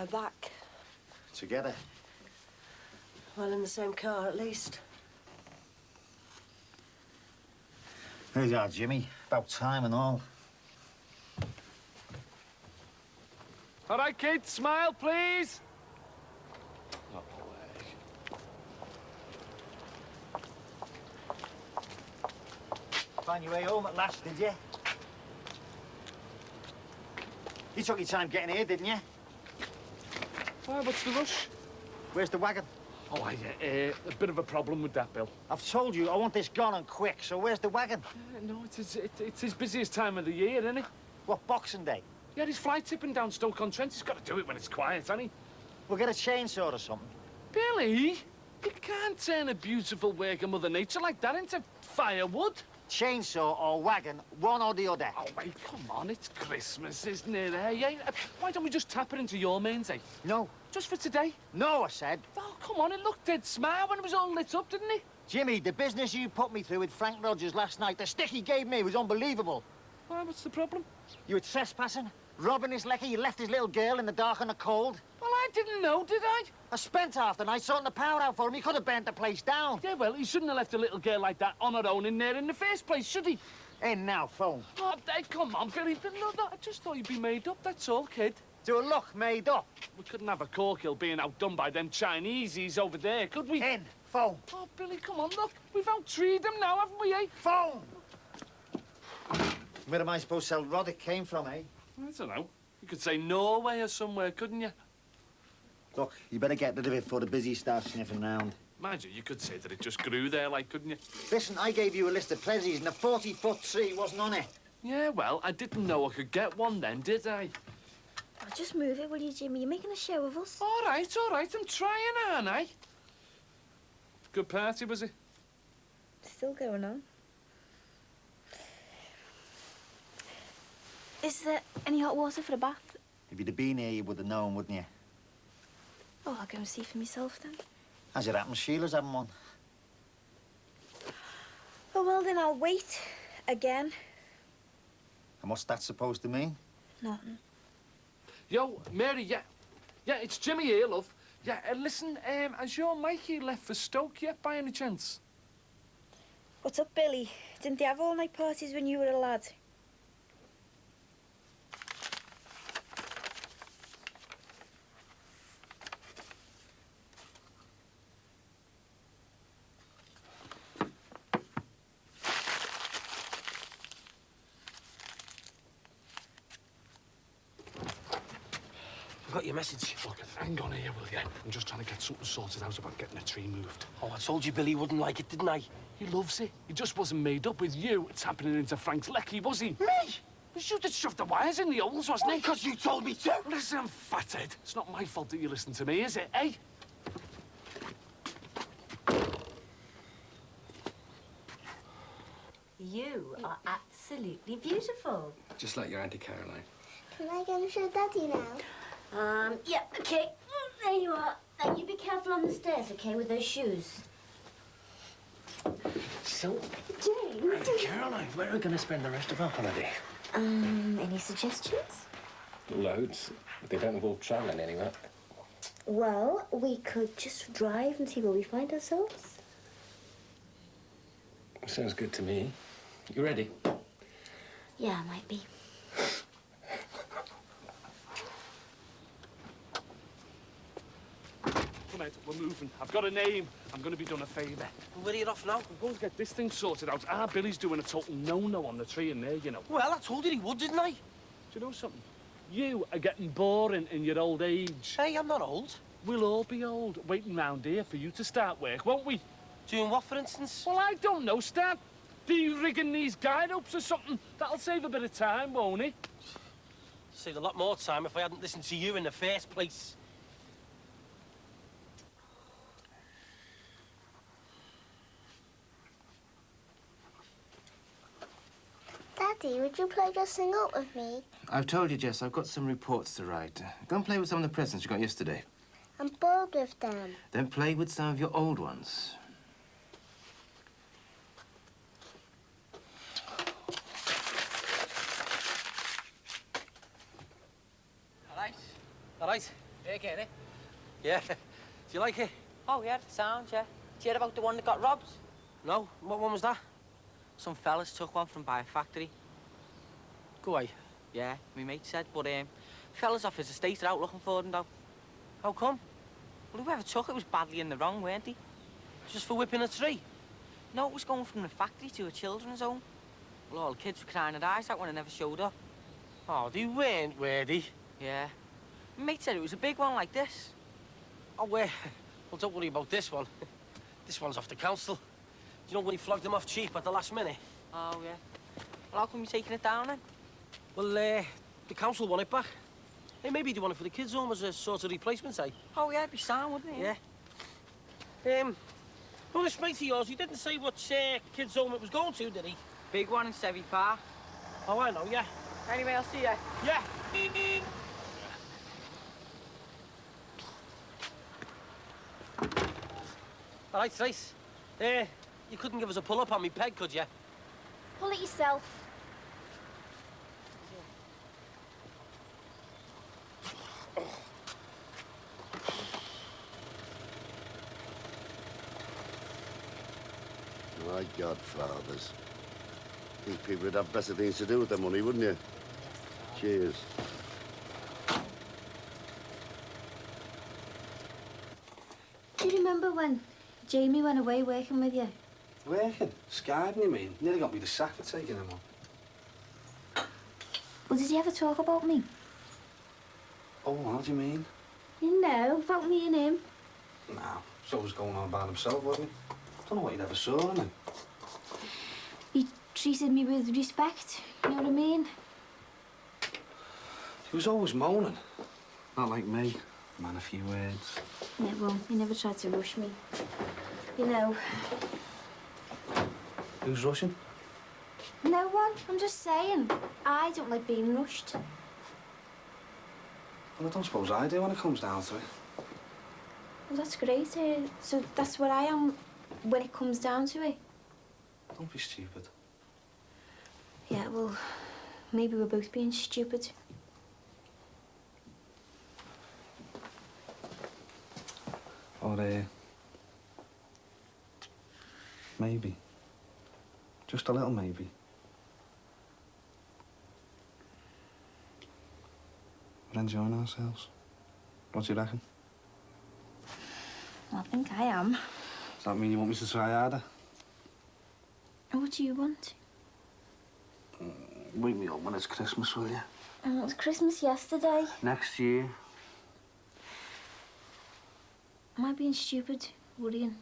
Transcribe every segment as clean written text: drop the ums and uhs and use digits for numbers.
back. Together? Well, in the same car, at least. Here you are, Jimmy. About time and all. All right, kids, smile, please. Not the way. Find your way home at last, did you? You took your time getting here, didn't you? Why, what's the rush? Where's the wagon? Oh, a bit of a problem with that, Bill. I've told you, I want this gone and quick, so where's the wagon? No, it's his busiest time of the year, isn't it? What, Boxing Day? Yeah, he's fly tipping down Stoke-on-Trent. He's got to do it when it's quiet, hasn't he? We'll get a chainsaw or something. Billy, you can't turn a beautiful work of Mother Nature like that into firewood. Chainsaw or wagon, one or the other. Oh, wait, come on, it's Christmas, isn't it, eh? Yeah, why don't we just tap it into your mains, eh? No. Just for today? No, I said. Oh, come on, it looked dead smart when it was all lit up, didn't it? Jimmy, the business you put me through with Frank Rogers last night, the stick he gave me was unbelievable. Well, what's the problem? You were trespassing, robbing his lecky, you left his little girl in the dark and the cold. Well, I didn't know, did I? I spent half the night sorting the power out for him. He could have burnt the place down. Yeah, well, he shouldn't have left a little girl like that on her own in there in the first place, should he? In now, phone. Oh, hey, come on, Billy. No, I just thought you'd be made up, that's all, kid. Do a look made up. We couldn't have a corkill being outdone by them Chineses over there, could we? In, phone. Oh, Billy, come on, look. We've out-treed them now, haven't we, eh? Phone! Where am I supposed to tell Rod it came from, eh? I don't know. You could say Norway or somewhere, couldn't you? Look, you better get rid of it before the busy starts sniffing round. Mind you could say that it just grew there, like, couldn't you? Listen, I gave you a list of pleasures and a 40-foot tree wasn't on it. Yeah, well, I didn't know I could get one then, did I? Oh, just move it, will you, Jimmy? You're making a show of us. All right, I'm trying, aren't I? Good party, was it? Still going on. Is there any hot water for the bath? If you'd have been here, you would have known, wouldn't you? Oh, I'll go and see for myself then. As it happens, Sheila's having one. Oh, well, then I'll wait again. And what's that supposed to mean? Nothing. Yo, Mary, yeah, it's Jimmy here, love. Yeah, listen, has your Mikey left for Stoke yet, by any chance? What's up, Billy? Didn't they have all-night parties when you were a lad? I got your message. Look, hang on here, will you? I'm just trying to get something sorted out about getting a tree moved. Oh, I told you Billy wouldn't like it, didn't I? He loves it. He just wasn't made up with you. It's happening into Frank's lecky, was he? Me? It was you that shoved the wires in the holes, wasn't it? Because you told me to. Listen, fathead. It's not my fault that you listen to me, is it, eh? You are absolutely beautiful. Just like your Auntie Caroline. Can I go and show Daddy now? Yeah, okay. There you are. And you be careful on the stairs, okay, with those shoes. So, James. Auntie Caroline, where are we going to spend the rest of our holiday? Any suggestions? Loads, but they don't involve travelling anywhere. Well, we could just drive and see where we find ourselves. Sounds good to me. You ready? Yeah, might be. Come on, we're moving. I've got a name. I'm going to be done a favour. Well, where are you off now? I'm going to get this thing sorted out. Our Billy's doing a total no-no on the tree in there, you know. Well, I told you he would, didn't I? Do you know something? You are getting boring in your old age. Hey, I'm not old. We'll all be old, waiting round here for you to start work, won't we? Doing what, for instance? Well, I don't know. Start de-rigging these guide ropes or something. That'll save a bit of time, won't it? Saved a lot more time if I hadn't listened to you in the first place. Daddy, would you play dressing up with me? I've told you, Jess, I've got some reports to write. Go and play with some of the presents you got yesterday. I'm bored with them. Then play with some of your old ones. All right. Here, Yeah. Do you like it? Oh, yeah, it sounds, yeah. Did you hear about the one that got robbed? No? What one was that? Some fellas took one from by a factory. Go away. Yeah, my mate said, but fellas off his estate are out looking for him, though. How come? Well, whoever took it was badly in the wrong, weren't he? Just for whipping a tree? No, it was going from the factory to a children's home. Well, all the kids were crying their eyes out when it never showed up. Oh, they weren't, were they? Yeah. My mate said it was a big one like this. Oh, well, don't worry about this one. This one's off the council. You know when he flogged them off cheap at the last minute? Oh, yeah. Well, how come you're taking it down, then? Well, the council want it back. Hey, maybe they want it for the kids' home as a sort of replacement, eh? Oh, yeah, it'd be sound, wouldn't it? Yeah. Well, this mate of yours, he didn't say what kids' home it was going to, did he? Big one in Sevy Park. Oh, I know, yeah. Anyway, I'll see you. Yeah. All right, Trace. You couldn't give us a pull-up on me peg, could you? Pull it yourself. My godfathers. Think people would have better things to do with their money, wouldn't you? Cheers. Do you remember when Jamie went away working with you? Working? Skiving, you mean? Nearly got me the sack for taking him on. Well, did he ever talk about me? Oh, how do you mean? You know, about me and him. No, so was going on about himself, wasn't he? Don't know what you never saw in him. He treated me with respect, you know what I mean? He was always moaning. Not like me. Man, a few words. Yeah, well, he never tried to rush me. You know. Who's rushing? No one. I'm just saying. I don't like being rushed. Well, I don't suppose I do when it comes down to it. Well, that's great. So that's what I am when it comes down to it. Don't be stupid. Yeah, well, maybe we're both being stupid. Or, maybe. Just a little maybe. We're enjoying ourselves. What do you reckon? I think I am. Does that mean you want me to try harder? What do you want? Wake me up when it's Christmas, will you? It was Christmas yesterday. Next year. Am I being stupid? Worrying?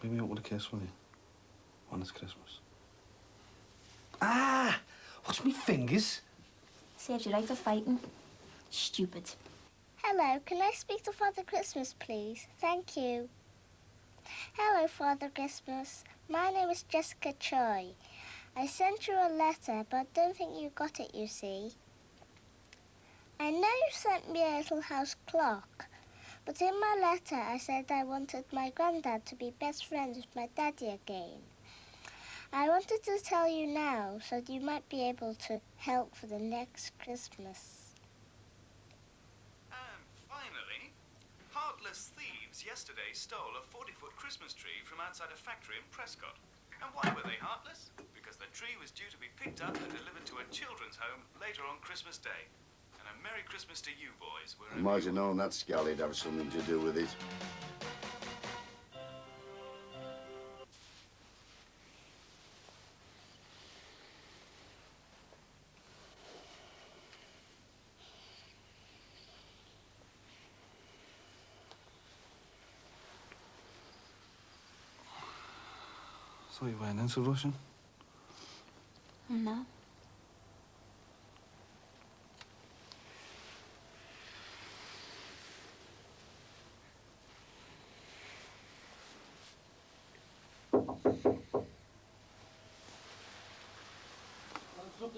Wake me up with a kiss, will you? When it's Christmas. Ah! Watch me fingers. Serves you right for fighting. Stupid. Hello, can I speak to Father Christmas, please? Thank you. Hello, Father Christmas. My name is Jessica Choi. I sent you a letter, but I don't think you got it, you see. I know you sent me a little house clock, but in my letter I said I wanted my granddad to be best friends with my daddy again. I wanted to tell you now so that you might be able to help for the next Christmas. And finally, heartless thieves yesterday stole a 40-foot Christmas tree from outside a factory in Prescott. And why were they heartless? Because the tree was due to be picked up and delivered to a children's home later on Christmas Day. And a Merry Christmas to you boys. I might have known that Scally'd have something to do with it. Thought you weren't into rushing. No.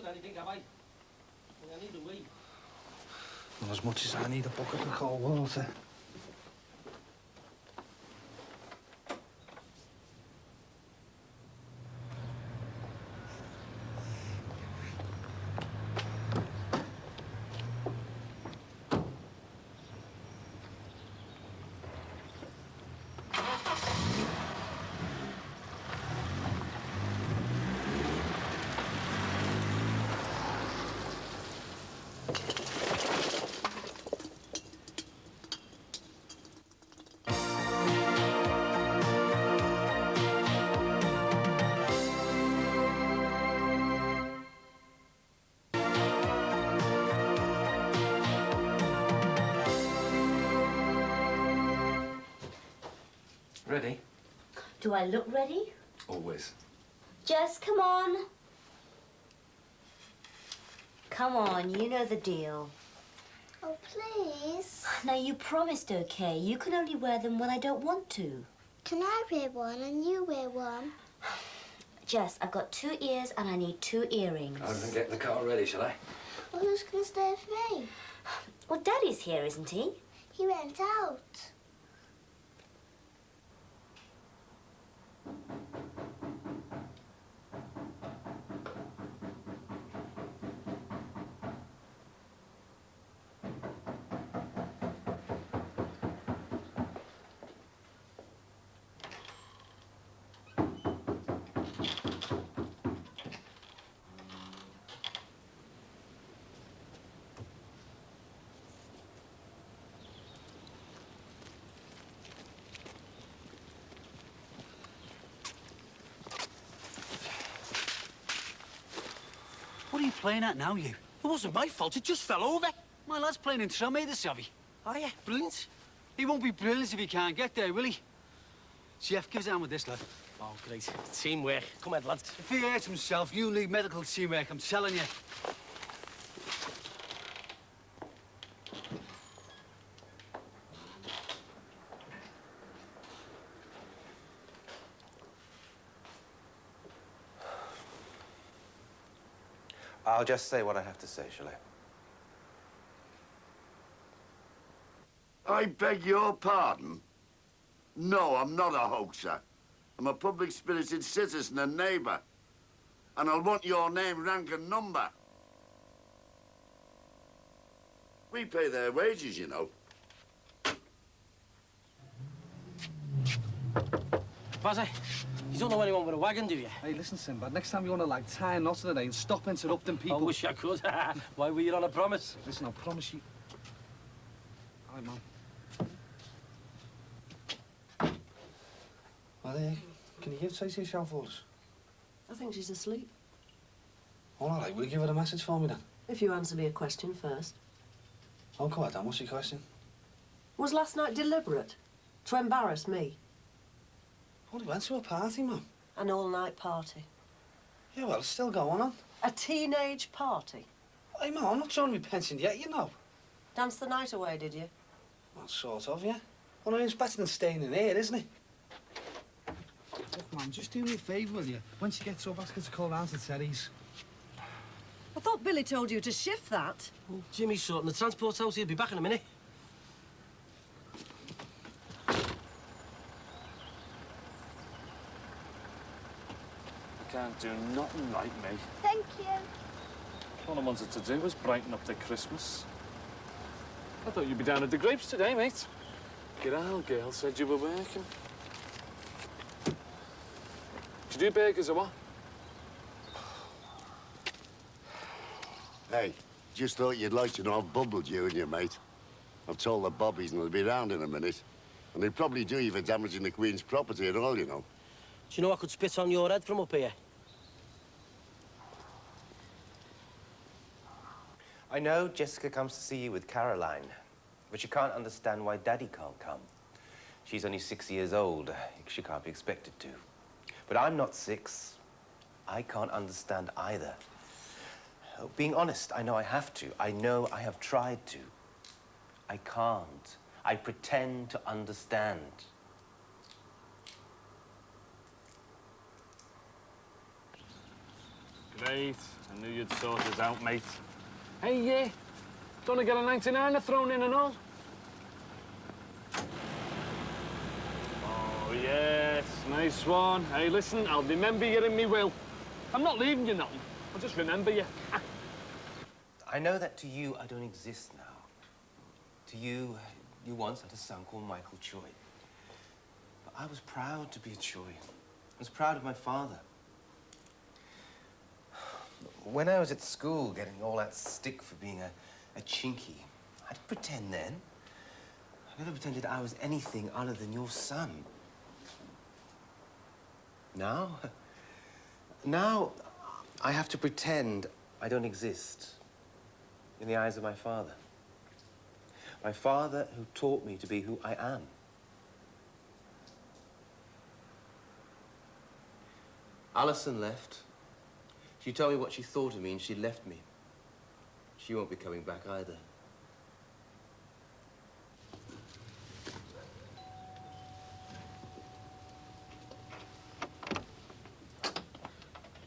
Anything, have I? I need a wee. Not as much as I need a bucket of cold water. Ready? Do I look ready? Always. Just come on. Come on, you know the deal. Oh, please. Now, you promised, okay? You can only wear them when I don't want to. Can I wear one and you wear one? Jess, I've got 2 ears and I need 2 earrings. I'm gonna get the car ready, shall I? Well, who's going to stay with me? Well, Daddy's here, isn't he? He went out. What are you playing at now, you? It wasn't my fault, it just fell over. My lad's playing in Trum, the savvy. Are you? Brilliant. He won't be brilliant if he can't get there, will he? Chef, give us a hand with this, lad. Oh, great. Teamwork. Come on, lads. If he hurts himself, you need medical teamwork, I'm telling you. I'll just say what I have to say, shall I? I beg your pardon? No, I'm not a hoaxer. I'm a public-spirited citizen and neighbour. And I'll want your name, rank and number. We pay their wages, you know. Bazzy, you don't know anyone with a wagon, do you? Hey, listen, Sinbad, next time you want to, like, tie a knot in the day and stop interrupting people... I wish I could. Why were you on a promise? Listen, I'll promise you... All right, man. Well, can you say to yourself for us? I think she's asleep. All right, will you give her a message for me, then? If you answer me a question first. Oh, go ahead, then. What's your question? Was last night deliberate? To embarrass me? Well, we went to a party, Mum. An all-night party? Yeah, well, it's still going on. A teenage party? Hey, Mum, I'm not showing me pension yet, you know. Danced the night away, did you? Well, sort of, yeah. Well, I mean, it's better than staying in here, isn't it? Look, Mum, just do me a favour, will you? When she gets up, ask her to call round to Terry's. I thought Billy told you to shift that. Well, Jimmy's sorting the transport out. He'll be back in a minute. Can't do nothing right, mate. Thank you. All I wanted to do was brighten up the Christmas. I thought you'd be down at the Grapes today, mate. G'day, girl said you were working. Did you do burgers or what? Hey, just thought you'd like to know I've bubbled you and your mate. I've told the Bobbies and they'll be round in a minute. And they'd probably do you for damaging the Queen's property and all, you know. Do you know I could spit on your head from up here? I know Jessica comes to see you with Caroline, but she can't understand why Daddy can't come. She's only 6 years old. She can't be expected to. But I'm not 6. I can't understand either. Being honest, I know I have to. I know I have tried to. I can't. I pretend to understand. Great. I knew you'd sort us out, mate. Hey, yeah. Don't I get a 99er thrown in and all? Oh, yes. Nice one. Hey, listen, I'll remember you in me will. I'm not leaving you nothing. I'll just remember you. I know that to you, I don't exist now. To you, you once had a son called Michael Choi. But I was proud to be a Choi. I was proud of my father. When I was at school getting all that stick for being a chinky, I didn't pretend then. I never pretended I was anything other than your son. Now? Now, I have to pretend I don't exist in the eyes of my father. My father who taught me to be who I am. Alison left. She told me what she thought of me and she left me. She won't be coming back either.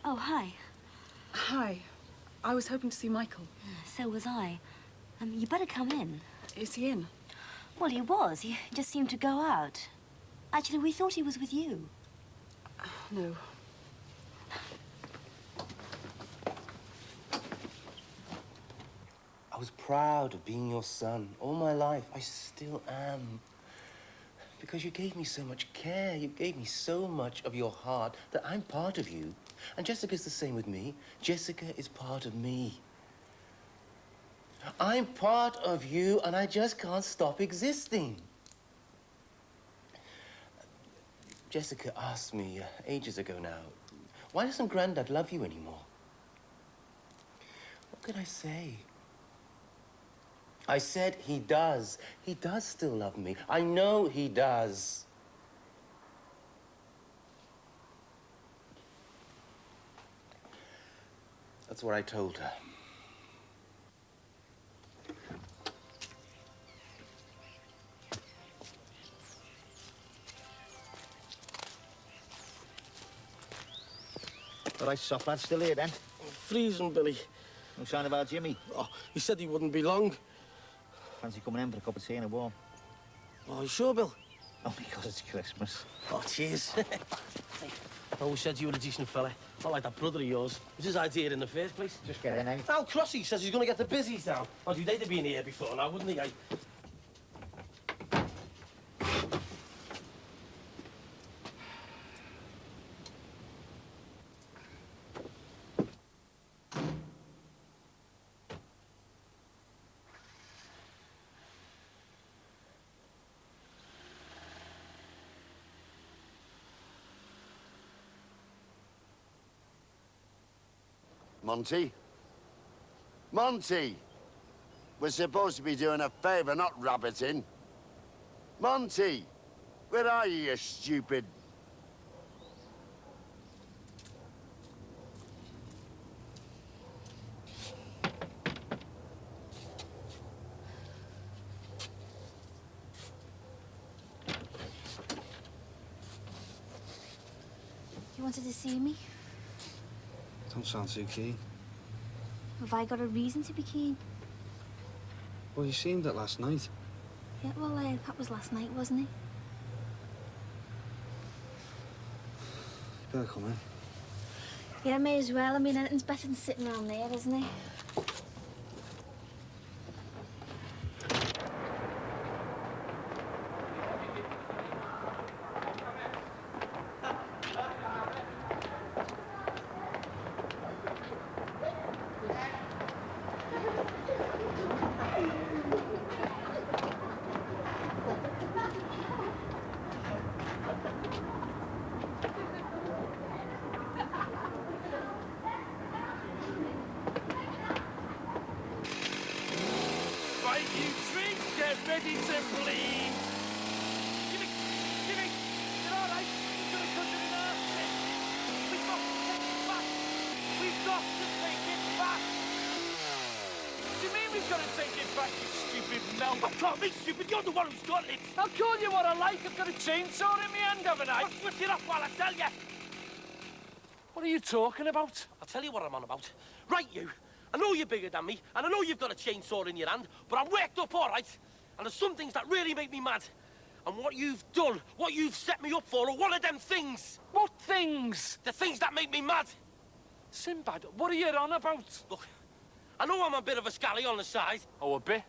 Oh, hi. Hi. I was hoping to see Michael. So was I. You better come in. Is he in? Well, he was. He just seemed to go out. Actually, we thought he was with you. No. I was proud of being your son all my life. I still am. Because you gave me so much care. You gave me so much of your heart that I'm part of you. And Jessica's the same with me. Jessica is part of me. I'm part of you, and I just can't stop existing. Jessica asked me ages ago now, why doesn't Grandad love you anymore? What could I say? I said he does. He does still love me. I know he does. That's what I told her. All right, soft lad, still here then? Freezing, Billy. No sign about Jimmy? Oh, he said he wouldn't be long. Fancy coming in for a cup of tea and a warm? Oh, you sure, Bill? Only because it's Christmas. Oh, cheers. Hey, I always said you were a decent fella. Not like that brother of yours. It was his idea in the first place. Just get in, eh? Al Crossy says he's going to get the busies down. Oh, they'd have been here before now, wouldn't he, eh? Monty? Monty! We're supposed to be doing a favour, not rabbiting. Monty! Where are you, you stupid... You wanted to see me? Don't sound too keen. Have I got a reason to be keen? Well, you seemed it last night. Yeah, well, that was last night, wasn't it? You better come in. Yeah, may as well. I mean, anything's better than sitting around there, isn't it? Right, you trees, get ready to bleed. Jimmy, you're all right? You're gonna cut it in half, kid. We've got to take it back. We've got to take it back. What do you mean we've got to take it back, you stupid melt? I can't be stupid. You're the one who's got it. I'll call you what I like. I've got a chainsaw in my hand, haven't I? I'll switch it off while I tell you. What are you talking about? I'll tell you what I'm on about. Right, you. I know you're bigger than me, and I know you've got a chainsaw in your hand, but I'm worked up, all right? And there's some things that really make me mad. And what you've done, what you've set me up for, are one of them things. What things? The things that make me mad. Sinbad, what are you on about? Look, I know I'm a bit of a scally on the side. Oh, a bit?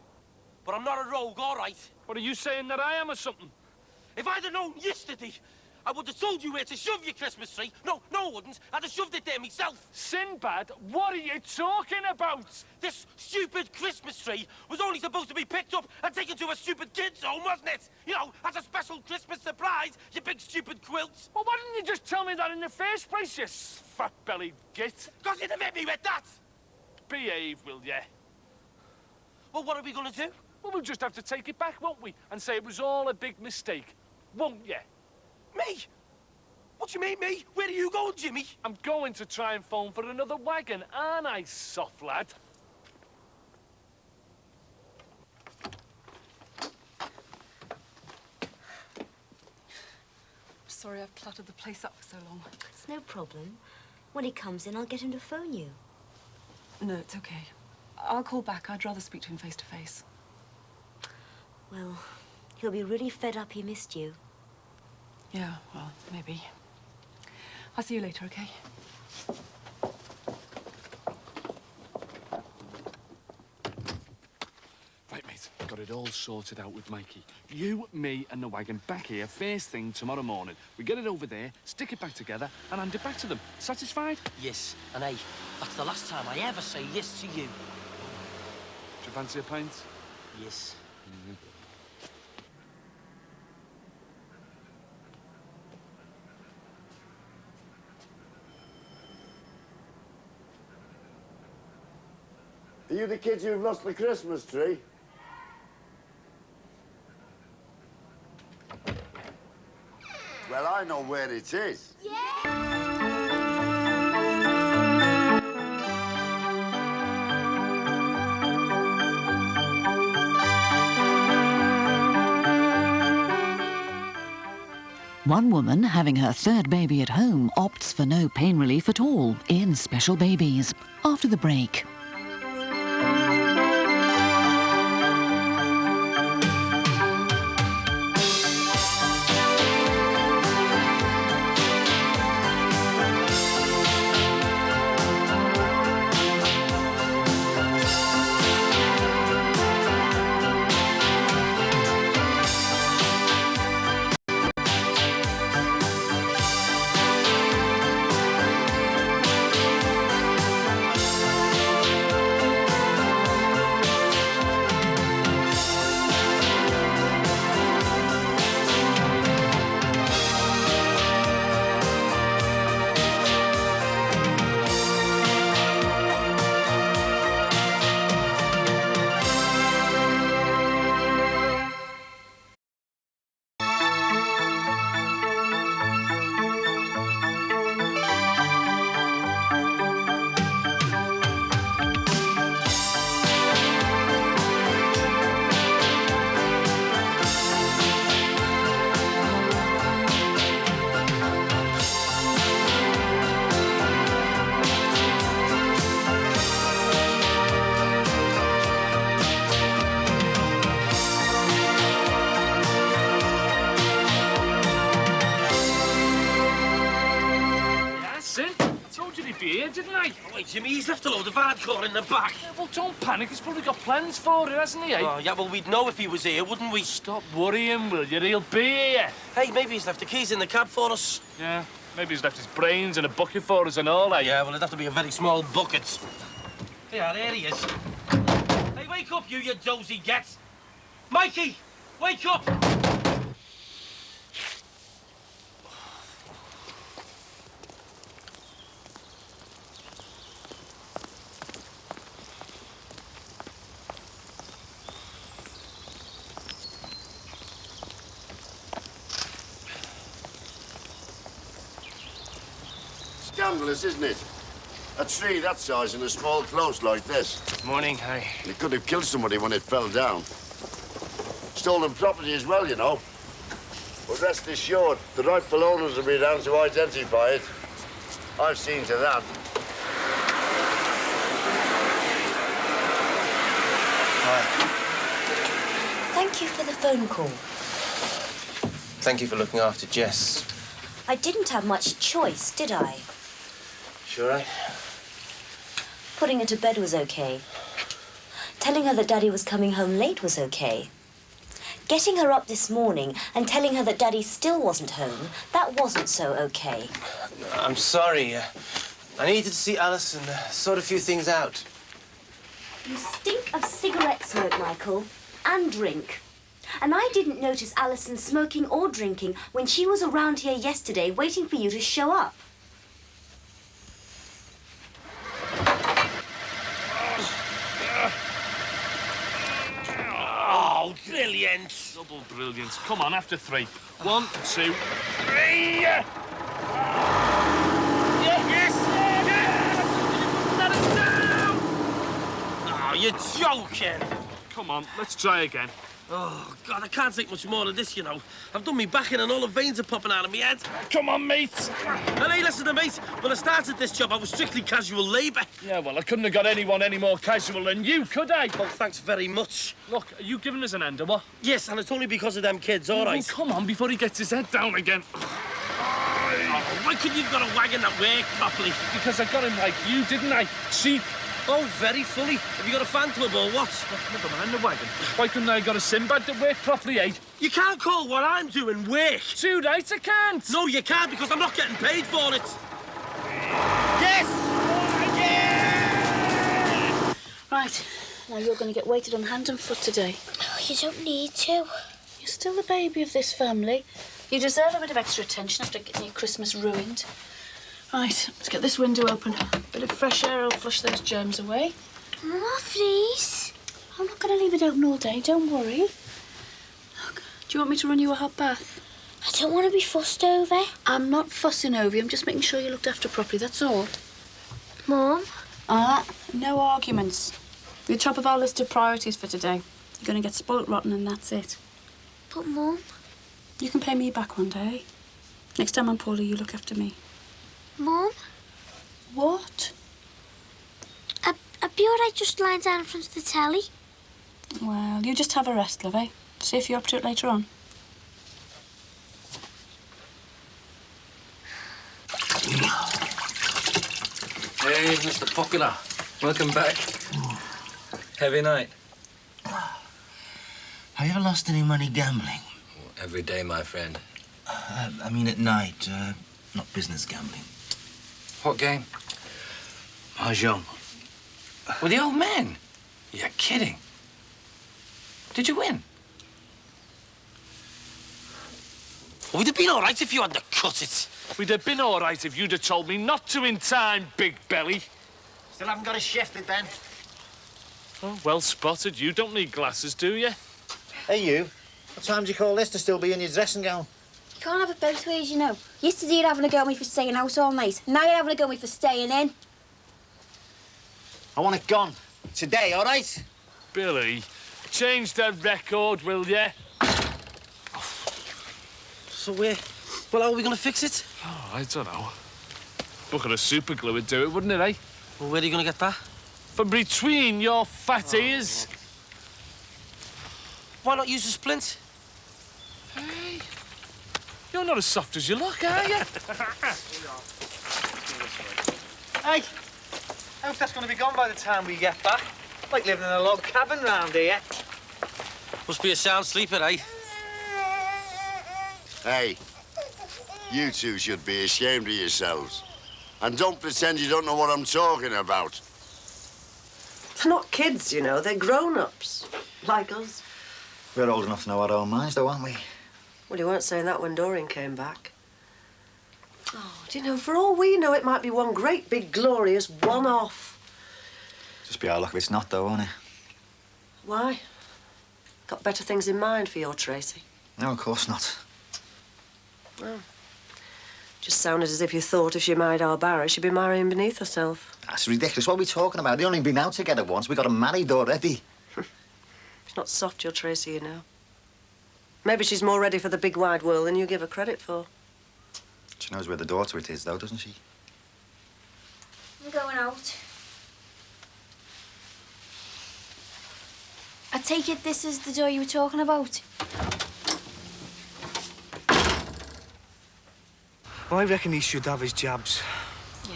But I'm not a rogue, all right? What are you saying that I am or something? If I'd have known yesterday, I would have told you where to shove your Christmas tree. No, I wouldn't. I'd have shoved it there myself. Sinbad, what are you talking about? This stupid Christmas tree was only supposed to be picked up and taken to a stupid kid's home, wasn't it? You know, as a special Christmas surprise, you big stupid quilt. Well, why didn't you just tell me that in the first place, you fat-bellied git? Because you'd have hit me with that. Behave, will ya? Well, what are we going to do? Well, we'll just have to take it back, won't we? And say it was all a big mistake, won't ya? Me? What do you mean, me? Where are you going, Jimmy? I'm going to try and phone for another wagon, aren't I, soft lad? Sorry I've cluttered the place up for so long. It's no problem. When he comes in, I'll get him to phone you. No, it's okay. I'll call back. I'd rather speak to him face to face. Well, he'll be really fed up he missed you. Yeah, well, maybe. I'll see you later, okay? Right, mate, got it all sorted out with Mikey. You, me and the wagon back here first thing tomorrow morning. We get it over there, stick it back together and hand it back to them. Satisfied? Yes, and hey, that's the last time I ever say yes to you. Do you fancy a pint? Yes. Are you the kids who've lost the Christmas tree? Well, I know where it is. One woman having her third baby at home opts for no pain relief at all in Special Babies. After the break. Didn't I? Oh, wait, Jimmy, he's left a load of hardcore in the back. Yeah, well, don't panic. He's probably got plans for it, hasn't he, eh? Oh, yeah, well, we'd know if he was here, wouldn't we? Stop worrying, will you? He'll be here. Hey, maybe he's left the keys in the cab for us. Yeah, maybe he's left his brains in a bucket for us and all, eh? Yeah, well, it'd have to be a very small bucket. Yeah, there he is. Hey, wake up, you dozy get. Mikey, wake up! Scandalous, isn't it? A tree that size in a small close like this. Morning, hi. It could have killed somebody when it fell down. Stolen property as well, you know. But rest assured, the rightful owners will be down to identify it. I've seen to that. Thank you for the phone call. Thank you for looking after Jess. I didn't have much choice, did I? Sure, eh? Putting her to bed was okay. Telling her that Daddy was coming home late was okay. Getting her up this morning and telling her that Daddy still wasn't home, that wasn't so okay. I'm sorry. I needed to see Alice and sort a few things out. You stink of cigarette smoke, Michael, and drink. And I didn't notice Alison smoking or drinking when she was around here yesterday waiting for you to show up. Oh, brilliant. Double brilliance. Come on, after three. 1, 2, 3. Yes! Oh, you're joking. Come on, let's try again. Oh, God, I can't take much more of this, you know. I've done me backing and all the veins are popping out of my head. Come on, mate. And hey, listen to mate. When I started this job, I was strictly casual labour. Yeah, well, I couldn't have got anyone any more casual than you, could I? Well, thanks very much. Look, are you giving us an end, or what? Yes, and it's only because of them kids, all right? Oh, come on, before he gets his head down again. Oh, why couldn't you have got a wagon that worked properly? Because I got him like you, didn't I? Cheap. Oh, very funny. Have you got a fan club or what? Never mind the wagon. Why couldn't I have got a Sinbad that worked properly, eh? You can't call what I'm doing work. Too right, I can't. No, you can't, because I'm not getting paid for it. Yes! Right, now you're going to get weighted on hand and foot today. Oh, you don't need to. You're still the baby of this family. You deserve a bit of extra attention after getting your Christmas ruined. Right, let's get this window open. A bit of fresh air will flush those germs away. More, please. I'm not going to leave it open all day, don't worry. Look, do you want me to run you a hot bath? I don't want to be fussed over. I'm not fussing over you, I'm just making sure you're looked after properly, that's all. Mum? No arguments. You're top of our list of priorities for today. You're going to get spoilt rotten and that's it. But, Mum... You can pay me back one day. Next time I'm poorly, you look after me. Mum? What? I'd be all right just lying down in front of the telly. Well, you just have a rest, love, eh? See if you're up to it later on. Hey, Mr. Popular. Welcome back. Heavy night. Have you ever lost any money gambling? Every day, my friend. I mean at night, not business gambling. What game? Mahjong. With the old man? You're kidding. Did you win? Would it have been all right if you had to cut it? We'd have been all right if you'd have told me not to in time, big belly. Still haven't got it shifted, then? Oh, well spotted. You don't need glasses, do you? Hey, you. What time do you call this to still be in your dressing gown? You can't have it both ways, you know. Yesterday you're having a go at me for staying out all night. Now you're having a go at me for staying in. I want it gone. Today, all right? Billy, change the record, will you? So, well, how are we going to fix it? Oh, I don't know. Bucket of super glue would do it, wouldn't it, eh? Well, where are you going to get that? From between your fat ears. Why not use a splint? Hey, you're not as soft as you look, are you? Hey, I hope that's going to be gone by the time we get back. Like living in a log cabin round here. Must be a sound sleeper, eh? Hey, you two should be ashamed of yourselves. And don't pretend you don't know what I'm talking about. They're not kids, you know. They're grown-ups. Like us. We're old enough to know our own minds, though, aren't we? Well, you weren't saying that when Dorian came back. Oh, do you know, for all we know, it might be one great big glorious one-off. Just be our luck if it's not, though, won't it? Why? Got better things in mind for your Tracy? No, of course not. Well, just sounded as if you thought if she married our Barry, she'd be marrying beneath herself. That's ridiculous. What are we talking about? They've only been out together once. We got them married already. She's not soft, your Tracy, you know. Maybe she's more ready for the big wide world than you give her credit for. She knows where the door to it is, though, doesn't she? I'm going out. I take it this is the door you were talking about? Well, I reckon he should have his jabs.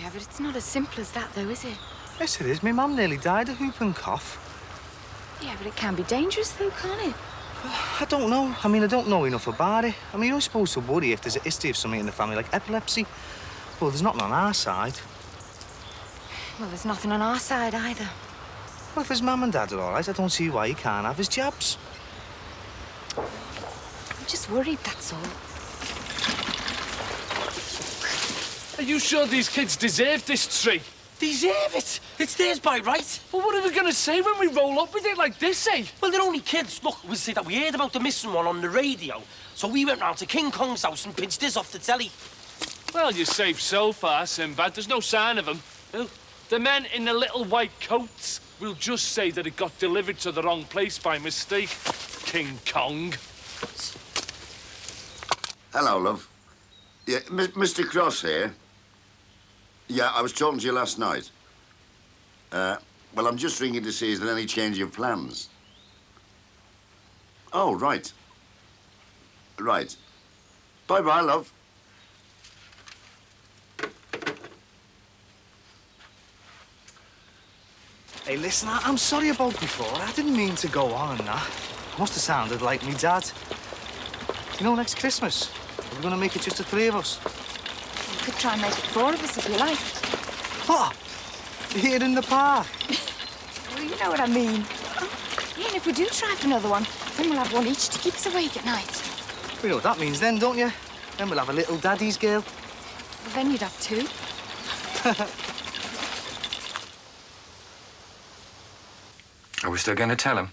Yeah, but it's not as simple as that, though, is it? Yes, it is. My mum nearly died of whooping cough. Yeah, but it can be dangerous, though, can't it? I don't know. I mean, I don't know enough about it. I mean, you're supposed to worry if there's a history of something in the family, like epilepsy. Well, there's nothing on our side. Well, there's nothing on our side either. Well, if his mum and dad are all right, I don't see why he can't have his jabs. I'm just worried, that's all. Are you sure these kids deserve this tree? Deserve it? It's theirs by right. Well, what are we going to say when we roll up with it like this, eh? Well, they're only kids. Look, we'll say that we heard about the missing one on the radio. So we went round to King Kong's house and pinched his off the telly. Well, you're safe so far, Sinbad. There's no sign of them. Who? The men in the little white coats. We'll just say that it got delivered to the wrong place by mistake. King Kong. Hello, love. Yeah, Mr. Cross here. Yeah, I was talking to you last night. Well, I'm just ringing to see is there any change of plans? Oh, right. Right. Bye-bye, love. Hey, listen, I'm sorry about before. I didn't mean to go on and that. I must have sounded like me dad. You know, next Christmas, we're going to make it just the three of us. You could try and make it four of us if you like. What? Here in the park? Well, you know what I mean. Yeah, and if we do try for another one, then we'll have one each to keep us awake at night. You know what that means then, don't you? Then we'll have a little daddy's girl. Well, then you'd have two. Are we still going to tell him?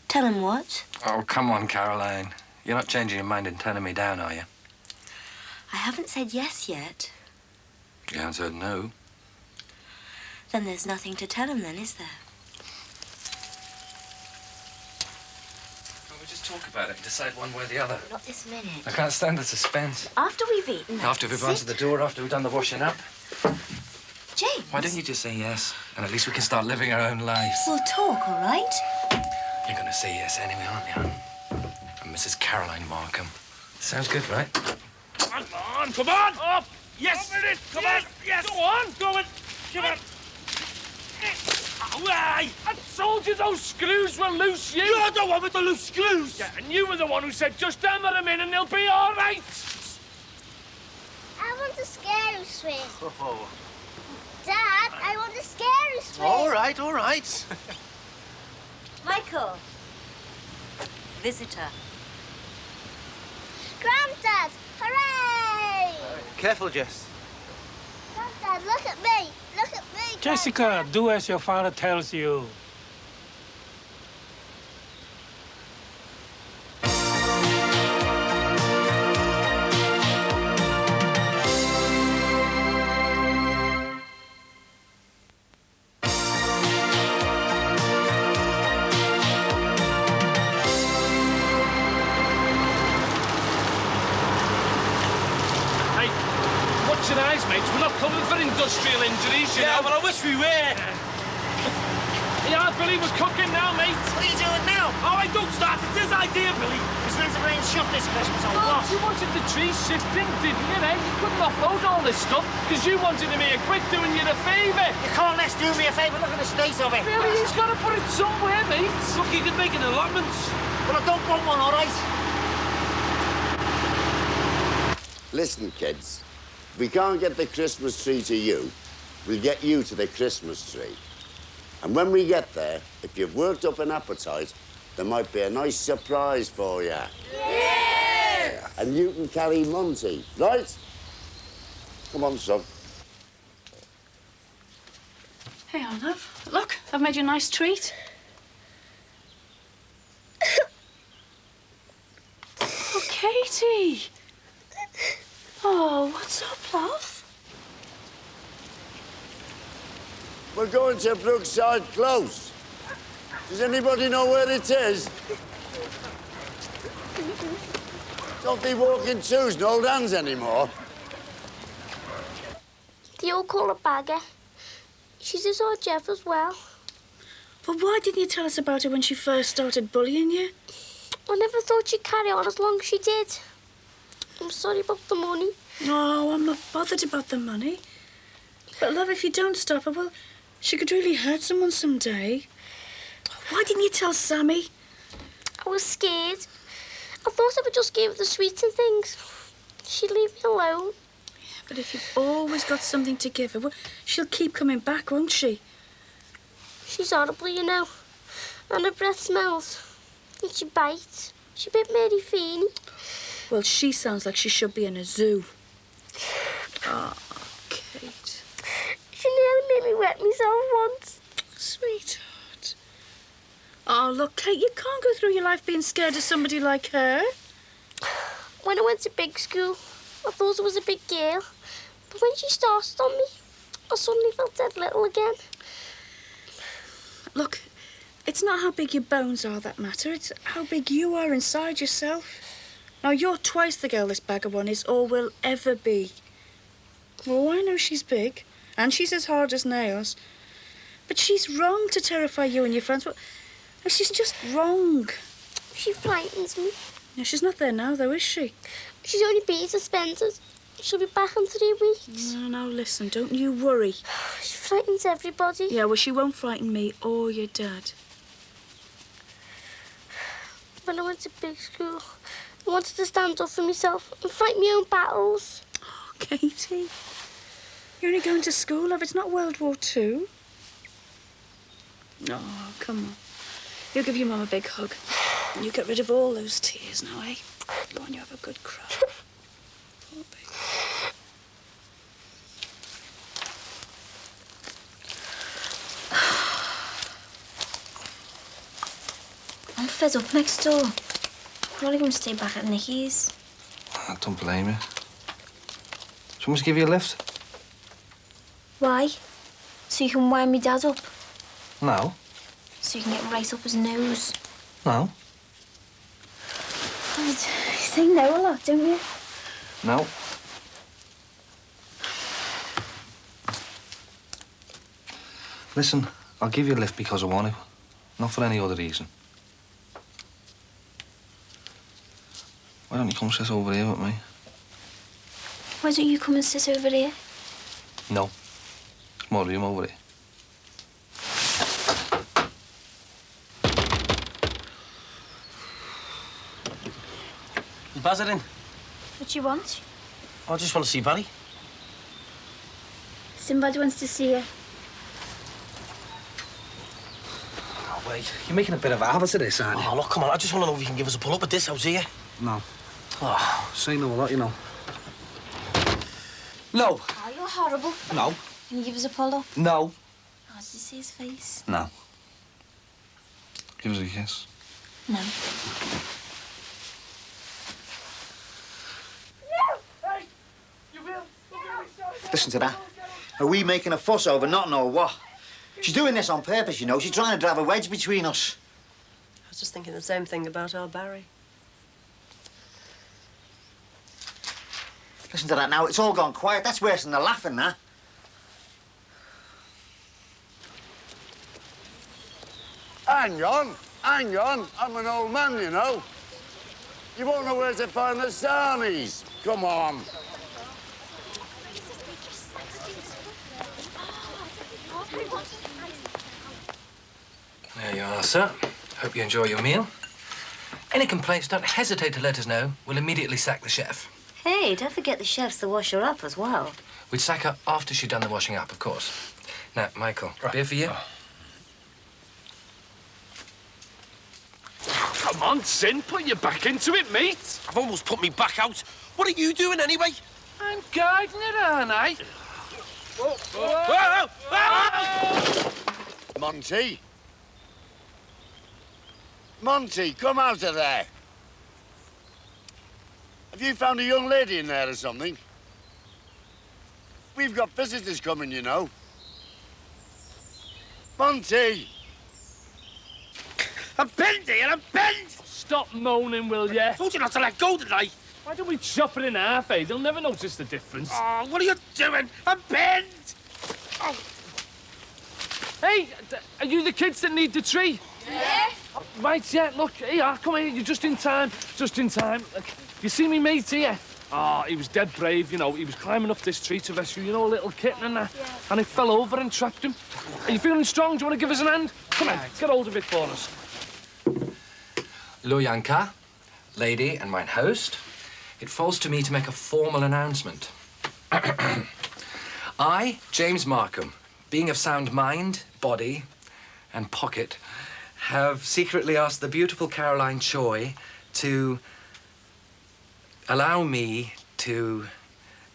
Tell him what? Oh, come on, Caroline. You're not changing your mind and turning me down, are you? I haven't said yes yet. You haven't said no. Then there's nothing to tell him then, is there? Well, we just talk about it and decide one way or the other. Not this minute. I can't stand the suspense. After we've eaten. After we've answered the door, after we've done the washing up. James. Why don't you just say yes? And at least we can start living our own lives. We'll talk, all right? You're going to say yes anyway, aren't you? And Mrs. Caroline Markham. Sounds good, right? Come on, come on! Up! Yes! Come on! Yes! Go on! Go it! Come on! Away! I told you those screws were loose, you! You're the one with the loose screws! Yeah, and you were the one who said just hammer them in and they'll be all right! I want a scary swing. Oh. Dad, I want a scary swing. All right, all right. Michael. Visitor. Granddad, hooray! Careful, Jess. Granddad, look at me. Look at me, Jessica, do as your father tells you. We're not coming for industrial injuries, you know. Yeah, well, I wish we were. Yeah, Billy, we're cooking now, mate. What are you doing now? Oh, I don't start. It's his idea, Billy. Is the rain shut this Christmas or Oh, what? you wanted the trees shifting, didn't you, eh? You couldn't offload all this stuff because you wanted to make a quick doing you a favour. You can't let's do me a favour. Look at the state of it. Billy, he's got to put it somewhere, mate. Look, you could make an allotment. Well, I don't want one, all right? Listen, kids. If we can't get the Christmas tree to you, we'll get you to the Christmas tree. And when we get there, if you've worked up an appetite, there might be a nice surprise for you. Yeah! And you can carry Monty, right? Come on, son. Hey, Arnav, look, I've made you a nice treat. Oh, Katie. Oh, what's up, love? We're going to Brookside Close. Does anybody know where it is? Don't be walking twos and old hands anymore. They all call her Bagger. She's as odd Jeff as well. But why didn't you tell us about her when she first started bullying you? I never thought she'd carry on as long as she did. I'm sorry about the money. No, I'm not bothered about the money. But, love, if you don't stop her, well, she could really hurt someone someday. Why didn't you tell Sammy? I was scared. I thought if I just gave her the sweets and things, she'd leave me alone. Yeah, but if you've always got something to give her, well, she'll keep coming back, won't she? She's horrible, you know. And her breath smells. And she bites. She bit Mary Feeney. Well, she sounds like she should be in a zoo. Oh, Kate. She nearly made me wet myself once. Sweetheart. Oh, look, Kate, you can't go through your life being scared of somebody like her. When I went to big school, I thought I was a big girl. But when she started on me, I suddenly felt dead little again. Look, it's not how big your bones are that matter. It's how big you are inside yourself. Now, you're twice the girl this bag of one is or will ever be. Oh, I know she's big, and she's as hard as nails. But she's wrong to terrify you and your friends. Well, she's just wrong. She frightens me. No, she's not there now, though, is she? She's only been suspended. She'll be back in 3 weeks. No, now listen, don't you worry. She frightens everybody. Yeah, well, she won't frighten me or your dad. When I went to big school, I wanted to stand up for myself and fight my own battles. Oh, Katie, you're only going to school, love. It's not World War II. Oh, come on. You give your mum a big hug. And you get rid of all those tears now, eh? Go on, you have a good cry. Poor baby. I'm fed up next door. I'm only going to stay back at Nicky's. I don't blame you. Do you want me to give you a lift? Why? So you can wind me dad up? No. So you can get right up his nose? No. You say no a lot, don't you? No. Listen, I'll give you a lift because I want to. Not for any other reason. Why don't you come sit over here with me? Why don't you come and sit over here? No. There's more room over here. Is Baz in? What do you want? I just want to see Barry. Somebody wants to see you. Oh, wait. You're making a bit of a habit of this, aren't you? Oh, look, come on. I just want to know if you can give us a pull up at this house here. No. Oh. Say no a lot, you know. No. Oh, you're horrible. No. Can you give us a pull up? No. Oh, did you see his face? No. Give us a kiss. No. Listen to that. Are we making a fuss over nothing or what? She's doing this on purpose, you know. She's trying to drive a wedge between us. I was just thinking the same thing about our Barry. Listen to that now. It's all gone quiet. That's worse than the laughing, now. Hang on, hang on. I'm an old man, you know. You won't know where to find the sarnies. Come on. There you are, sir. Hope you enjoy your meal. Any complaints, don't hesitate to let us know. We'll immediately sack the chef. Hey, don't forget the chef's to wash her up as well. We'd sack her after she'd done the washing up, of course. Now, Michael, beer for you? Come on, Sin, put your back into it, mate. I've almost put me back out. What are you doing anyway? I'm guiding it, aren't I? Whoa, whoa, whoa. Monty. Monty, come out of there. Have you found a young lady in there or something? We've got visitors coming, you know. Monty! I'm bent here, I'm bent! Stop moaning, will ya? Told you not to let go, didn't I? Why don't we chop it in half, eh? They'll never notice the difference. Oh, what are you doing? I'm bent! Oh. Hey, are you the kids that need the tree? Yeah. Right, yeah, look, here, come here, you're just in time. Just in time. You see me mate here? Oh, he was dead brave, you know. He was climbing up this tree to rescue, you know, a little kitten and that. Yeah. And it fell over and trapped him. Are you feeling strong? Do you want to give us an hand? Come on, get hold of it for us. Luyanka, lady and mine host, it falls to me to make a formal announcement. I, James Markham, being of sound mind, body, and pocket, have secretly asked the beautiful Caroline Choi to allow me to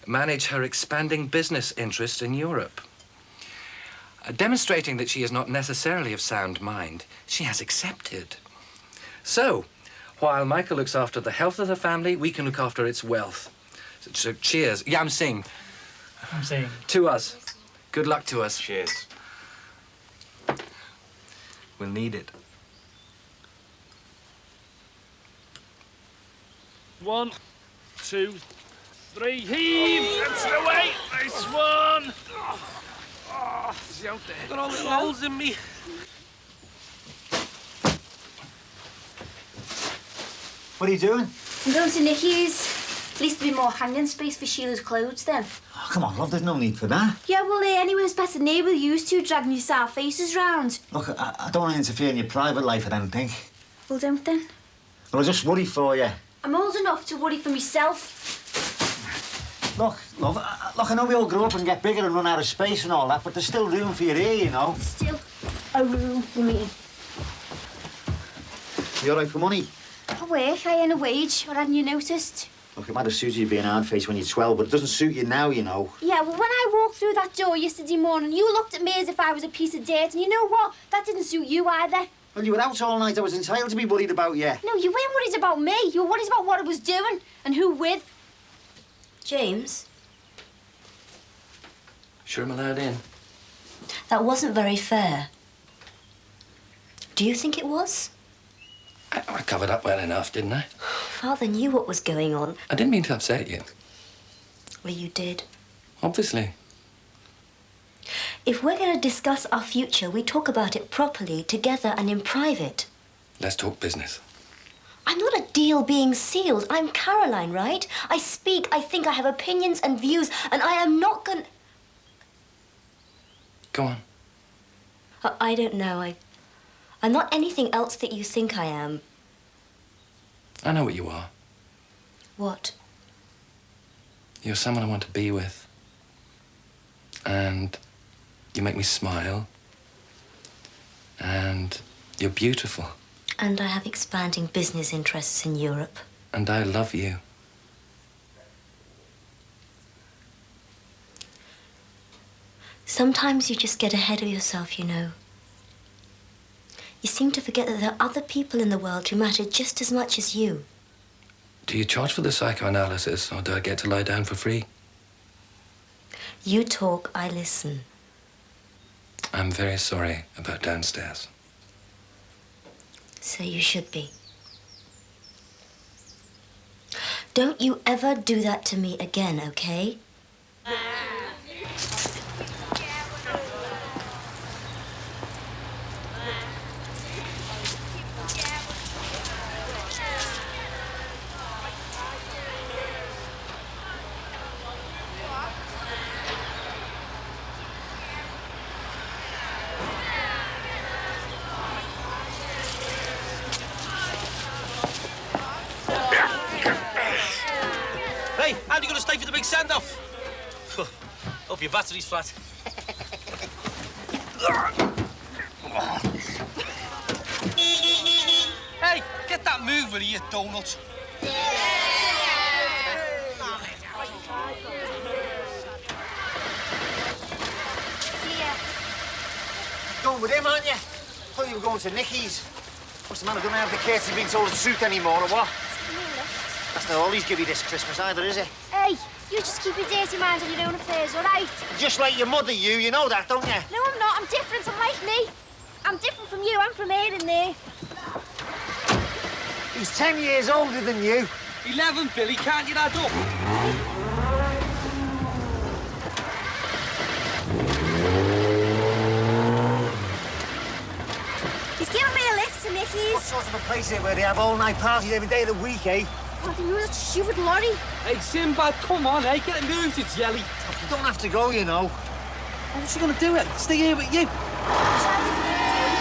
manage her expanding business interests in Europe. Demonstrating that she is not necessarily of sound mind, she has accepted. So, while Michael looks after the health of the family, we can look after its wealth. So cheers. Yeah, I'm saying. I'm saying. To us. Good luck to us. Cheers. We'll need it. 1, 2, 3, heave! That's the way! Nice one! Oh, is he out there? Got all little holes in me. What are you doing? I'm going to Nicky's. At least there'll be more hanging space for Sheila's clothes then. Oh, come on, love, there's no need for that. Yeah, well, anywhere's better than neighbour used to, dragging your sour faces round. Look, I don't want to interfere in your private life or anything. Well, don't then. But I just worry for you. I'm old enough to worry for myself. Look, love, look, I know we all grow up and get bigger and run out of space and all that, but there's still room for you here, you know. Still a room for me. You all right for money? I work, I earn a wage, or hadn't you noticed? Look, it might have suited you being hard-faced when you're 12, but it doesn't suit you now, you know. Yeah, well, when I walked through that door yesterday morning, you looked at me as if I was a piece of dirt, and you know what? That didn't suit you either. Well, you were out all night. I was entitled to be worried about you. No, you weren't worried about me. You were worried about what I was doing and who with. James, Sure I'm allowed in? that wasn't very fair. Do you think it was? I covered up well enough, didn't I? Father knew what was going on. I didn't mean to upset you. Well, you did. Obviously. If we're going to discuss our future, we talk about it properly, together and in private. Let's talk business. I'm not a deal being sealed. I'm Caroline, right? I speak, I think, I have opinions and views, and I am not going... Go on. I don't know. I'm not anything else that you think I am. I know what you are. What? You're someone I want to be with. And you make me smile. And you're beautiful. And I have expanding business interests in Europe. And I love you. Sometimes you just get ahead of yourself, you know. You seem to forget that there are other people in the world who matter just as much as you. Do you charge for the psychoanalysis, or do I get to lie down for free? You talk, I listen. I'm very sorry about downstairs. So you should be. Don't you ever do that to me again, okay? Hey, how are you going to stay for the big send-off? Hope your battery's flat. Hey, get that moving, you donut. Going with him, aren't you? Thought you were going to Nicky's. What's the matter? Don't have the courtesy being told the truth anymore, or what? That's not all he's give you this Christmas either, is it? Hey, you just keep your dirty mind on your own affairs, all right? Just like your mother, you know that, don't you? No, I'm not. I'm different. I'm like me. I'm different from you. I'm from here and there. He's 10 years older than you. 11, Billy, can't you add up? He's giving me a lift to Nicky's. What sort of a place is it where they have all-night parties every day of the week, eh? What, you that stupid lorry? Hey, Sinbad, come on, hey, get it moved, you jelly. You don't have to go, you know. What's she gonna do it? Stay here with you. You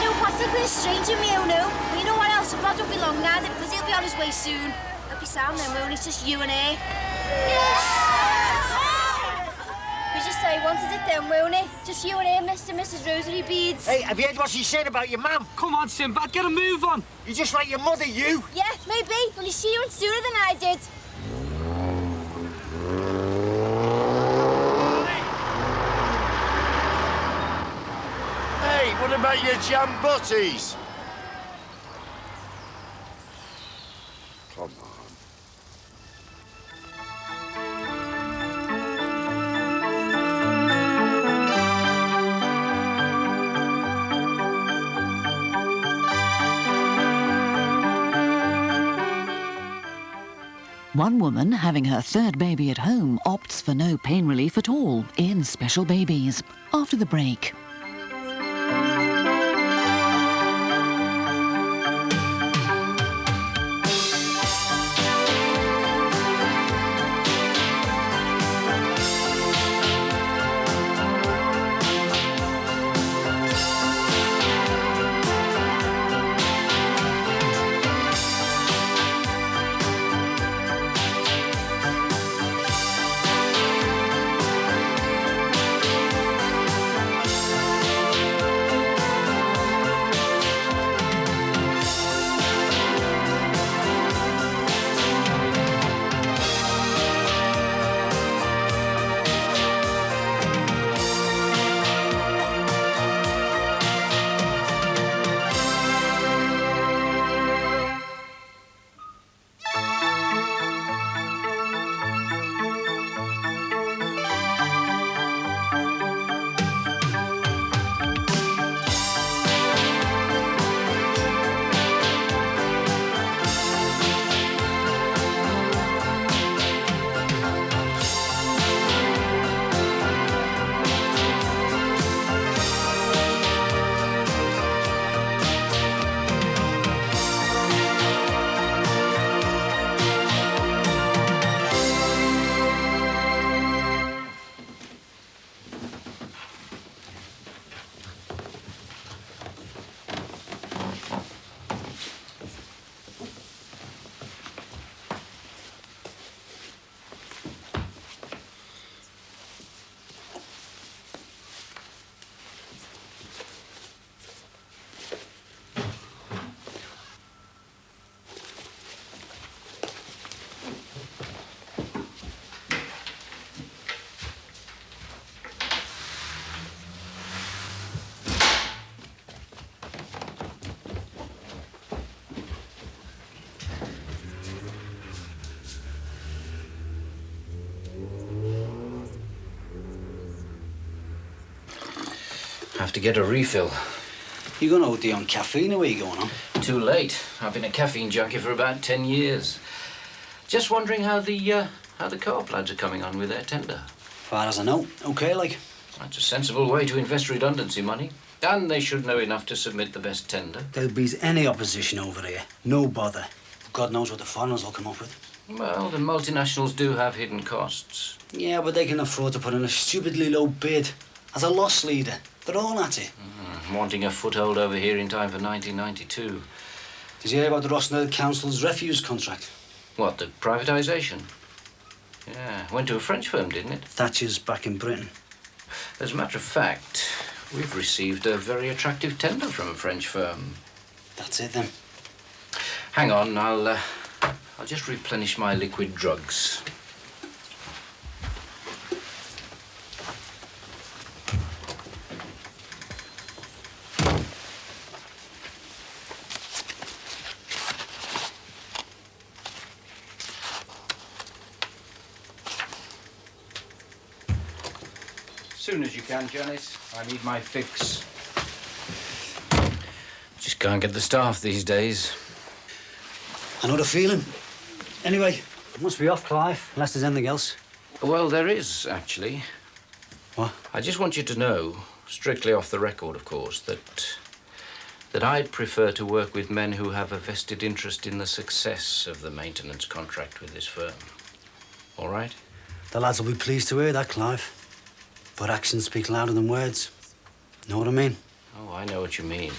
know what? There'll be a stranger in my own home. But you know what else? Rod won't be long now, because he'll be on his way soon. He'll be sound then, won't he? It's just you and I. We just say he wanted it then, won't he? Just you and I, Mr. and Mrs. Rosary Beads. Hey, have you heard what she said about your mum? Come on, Sinbad, get a move on. You're just like your mother, you. Yeah, maybe. Only she went sooner than I did. Hey, what about your jam butties? Come on. One woman having her third baby at home opts for no pain relief at all in Special Babies. After the break. Have to get a refill. You gonna OD on caffeine, or where you going on? Too late. I've been a caffeine junkie for about 10 years. Just wondering how the co-op lads are coming on with their tender. Far as I know, okay, like. That's a sensible way to invest redundancy money. And they should know enough to submit the best tender. There'll be any opposition over here. No bother. God knows what the foreigners will come up with. Well, the multinationals do have hidden costs. Yeah, but they can afford to put in a stupidly low bid. As a loss leader, they're all at it. Wanting a foothold over here in time for 1992. Did you hear about the Rossendale Council's refuse contract? What, the privatisation? Yeah, went to a French firm, didn't it? Thatcher's back in Britain. As a matter of fact, we've received a very attractive tender from a French firm. That's it, then. Hang on, I'll just replenish my liquid drugs. Soon as you can, Janice. I need my fix. Just can't get the staff these days. I know the feeling. Anyway, it must be off, Clive, unless there's anything else. Well, there is, actually. What? I just want you to know, strictly off the record, of course, that I'd prefer to work with men who have a vested interest in the success of the maintenance contract with this firm. All right? The lads will be pleased to hear that, Clive. But actions speak louder than words. Know what I mean? Oh, I know what you mean.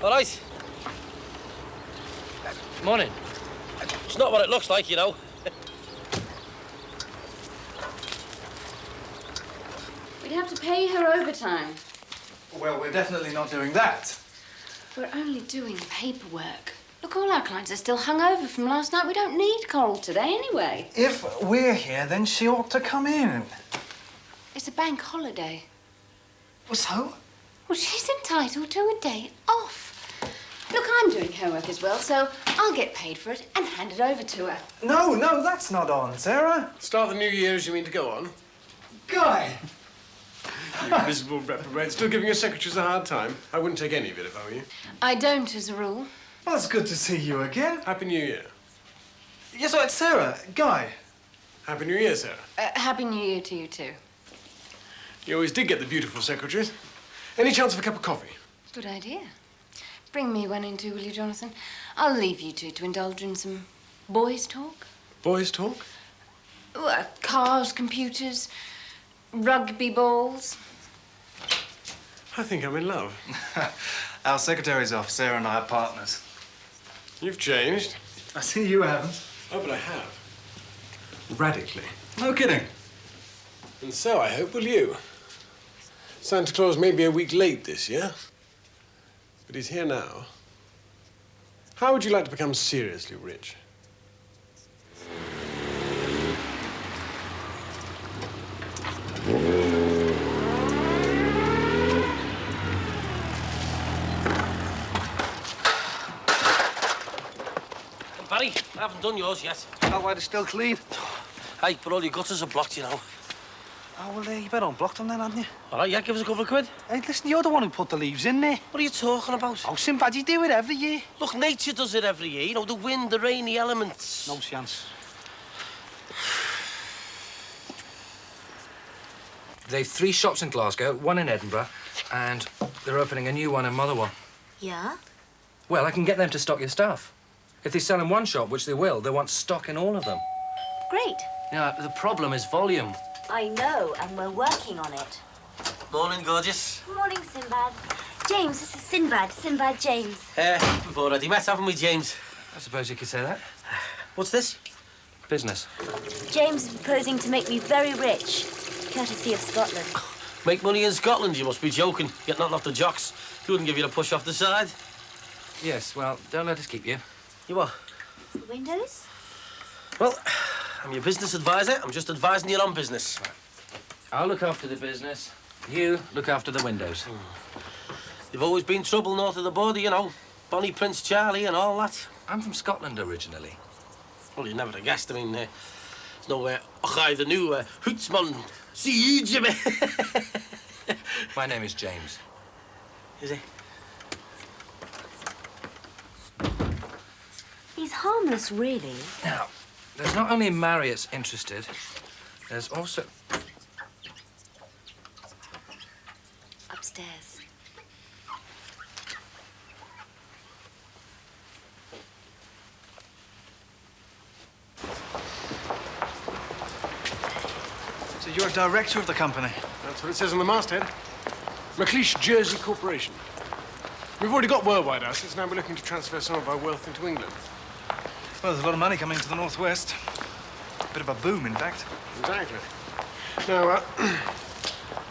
All right. Morning. It's not what it looks like, you know. We'd have to pay her overtime. Well, we're definitely not doing that. We're only doing paperwork. Look, all our clients are still hungover from last night. We don't need Coral today anyway. If we're here, then she ought to come in. It's a bank holiday. Well, so? Well, she's entitled to a day off. Look, I'm doing her work as well, so I'll get paid for it and hand it over to her. No, that's not on, Sarah. Start the new year as you mean to go on? Guy! You miserable reprobate. Still giving your secretaries a hard time. I wouldn't take any of it if I were you. I don't, as a rule. Well, it's good to see you again. Happy New Year. Yes, it's Sarah. Guy. Happy New Year, Sarah. Happy New Year to you, too. You always did get the beautiful secretaries. Any chance of a cup of coffee? Good idea. Bring me one in, too, will you, Jonathan? I'll leave you two to indulge in some boys' talk. Boys' talk? Cars, computers, rugby balls. I think I'm in love. Our secretary's off. Sarah and I are partners. You've changed. I see you haven't. Oh, but I have. Radically. No kidding. And so, I hope, will you. Santa Claus may be a week late this year, but he's here now. How would you like to become seriously rich? Barry, I haven't done yours yet. Oh, why, they're still clean? Hey, but all your gutters are blocked, you know. Oh, well, you better unblock them then, hadn't you? All right, yeah, give us a couple of quid. Hey, listen, you're the one who put the leaves in there. What are you talking about? Oh, Sinbad, you do it every year. Look, nature does it every year. You know, the wind, the rain, the elements. No chance. They've 3 shops in Glasgow, 1 in Edinburgh, and they're opening a new one in Motherwell. Yeah? Well, I can get them to stock your stuff. If they sell in one shop, which they will, they want stock in all of them. Great. Yeah, the problem is volume. I know, and we're working on it. Morning, gorgeous. Morning, Sinbad. James, this is Sinbad. Sinbad James. We've already met, haven't we, James? I suppose you could say that. What's this? Business. James is proposing to make me very rich, courtesy of Scotland. Make money in Scotland? You must be joking. Get nothing off the jocks. He wouldn't give you a push off the side. Yes, well, don't let us keep you. You what? The windows? Well, I'm your business advisor. I'm just advising you on business. I'll look after the business. You look after the windows. You've always been trouble north of the border, you know. Bonnie Prince Charlie and all that. I'm from Scotland originally. Well, you never have guessed. I mean, there's nowhere. Och, the new Hootsman. See you, Jimmy. My name is James. Is he? He's harmless, really. Now, there's not only Marriott's interested, there's also... Upstairs. So you're a director of the company? That's what it says on the masthead. McLeish Jersey Corporation. We've already got worldwide assets. Now we're looking to transfer some of our wealth into England. Well, there's a lot of money coming to the northwest. Bit of a boom, in fact. Exactly. Now,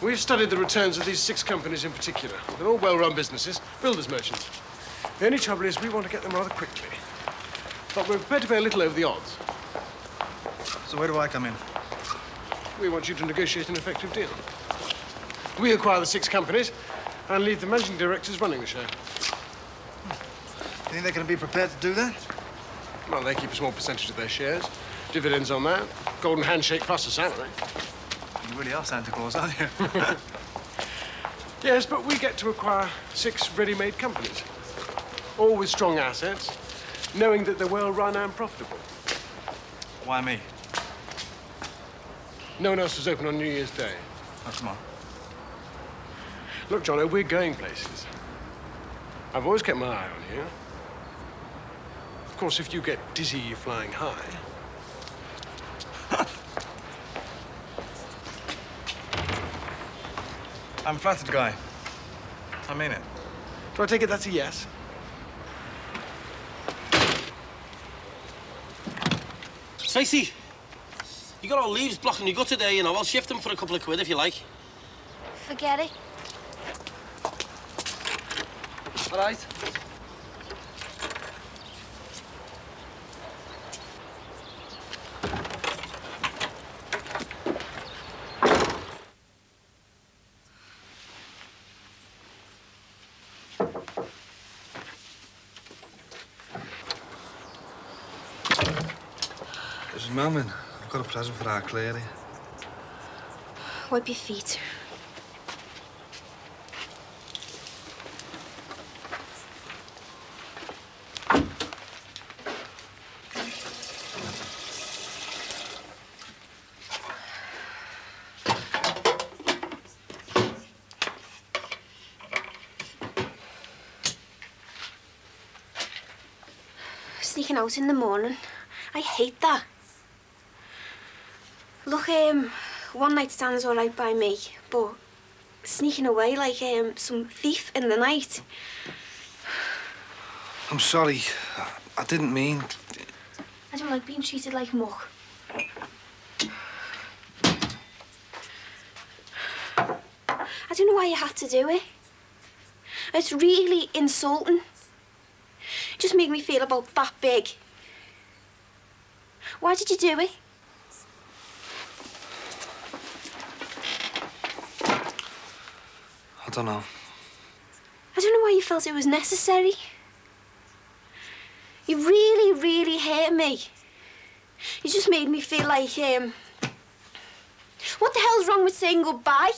we've studied the returns of these 6 companies in particular. They're all well-run businesses, builders merchants. The only trouble is we want to get them rather quickly. But we're prepared to pay a little over the odds. So where do I come in? We want you to negotiate an effective deal. We acquire the 6 companies and leave the managing directors running the show. Do you think they're going to be prepared to do that? Well, they keep a small percentage of their shares. Dividends on that. Golden handshake plus a salary. You really are Santa Claus, aren't you? Yes, but we get to acquire 6 ready-made companies. All with strong assets, knowing that they're well-run and profitable. Why me? No one else was open on New Year's Day. Oh, come on. Look, Jono, we're going places. I've always kept my eye on you. Of course, if you get dizzy flying high... I'm flattered, Guy. I mean it. Do I take it that's a yes? Stacey, you got all leaves blocking your gutter there, you know. I'll shift them for a couple of quid if you like. Forget it. All right. There's a moment. I've got a present for our Clary. Wipe your feet. Sneaking out in the morning. I hate that. Look, one night stand's all right by me, but sneaking away like some thief in the night. I'm sorry. I didn't mean... I don't like being treated like muck. I don't know why you had to do it. It's really insulting. It just made me feel about that big. Why did you do it? I don't know. I don't know why you felt it was necessary. You really, really hurt me. You just made me feel like, what the hell's wrong with saying goodbye?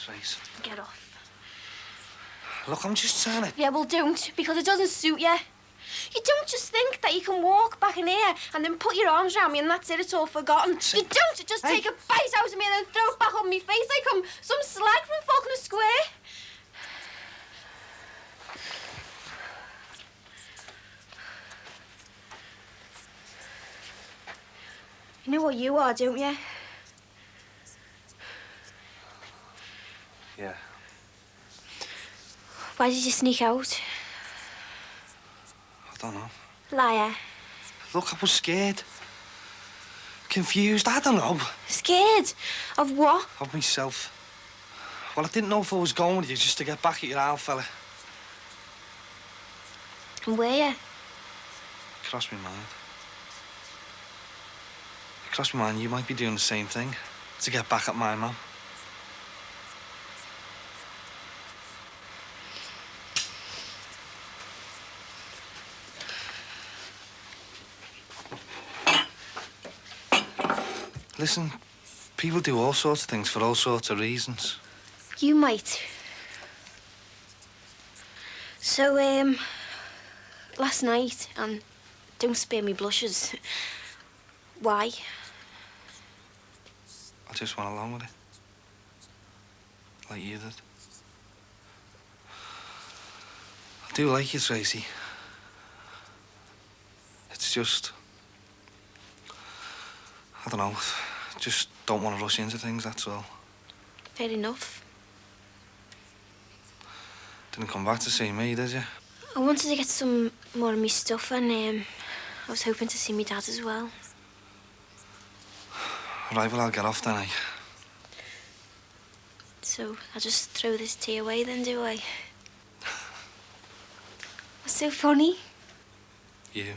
Trace. Get off. Look, I'm just trying to... Yeah, well, don't, because it doesn't suit you. You don't just think that you can walk back in here and then put your arms around me and that's it, it's all forgotten. You don't just take a bite out of me and then throw it back on my face like I'm some slag from Faulkner Square. You know what you are, don't you? Yeah. Why did you sneak out? I don't know. Liar. Look, I was scared. Confused, I don't know. Scared? Of what? Of myself. Well, I didn't know if I was going with you just to get back at your old fella. And were you? Crossed my mind. It crossed my mind you might be doing the same thing to get back at my mum. Listen, people do all sorts of things for all sorts of reasons. You might. So, last night, and don't spare me blushes, why? I just went along with it. Like you did. I do like you, Tracy. It's just... I don't know. Just don't want to rush into things, that's all. Fair enough. Didn't come back to see me, did you? I wanted to get some more of my stuff and I was hoping to see my dad as well. Right, well, I'll get off then, eh? So I'll just throw this tea away then, do I? What's so funny? You.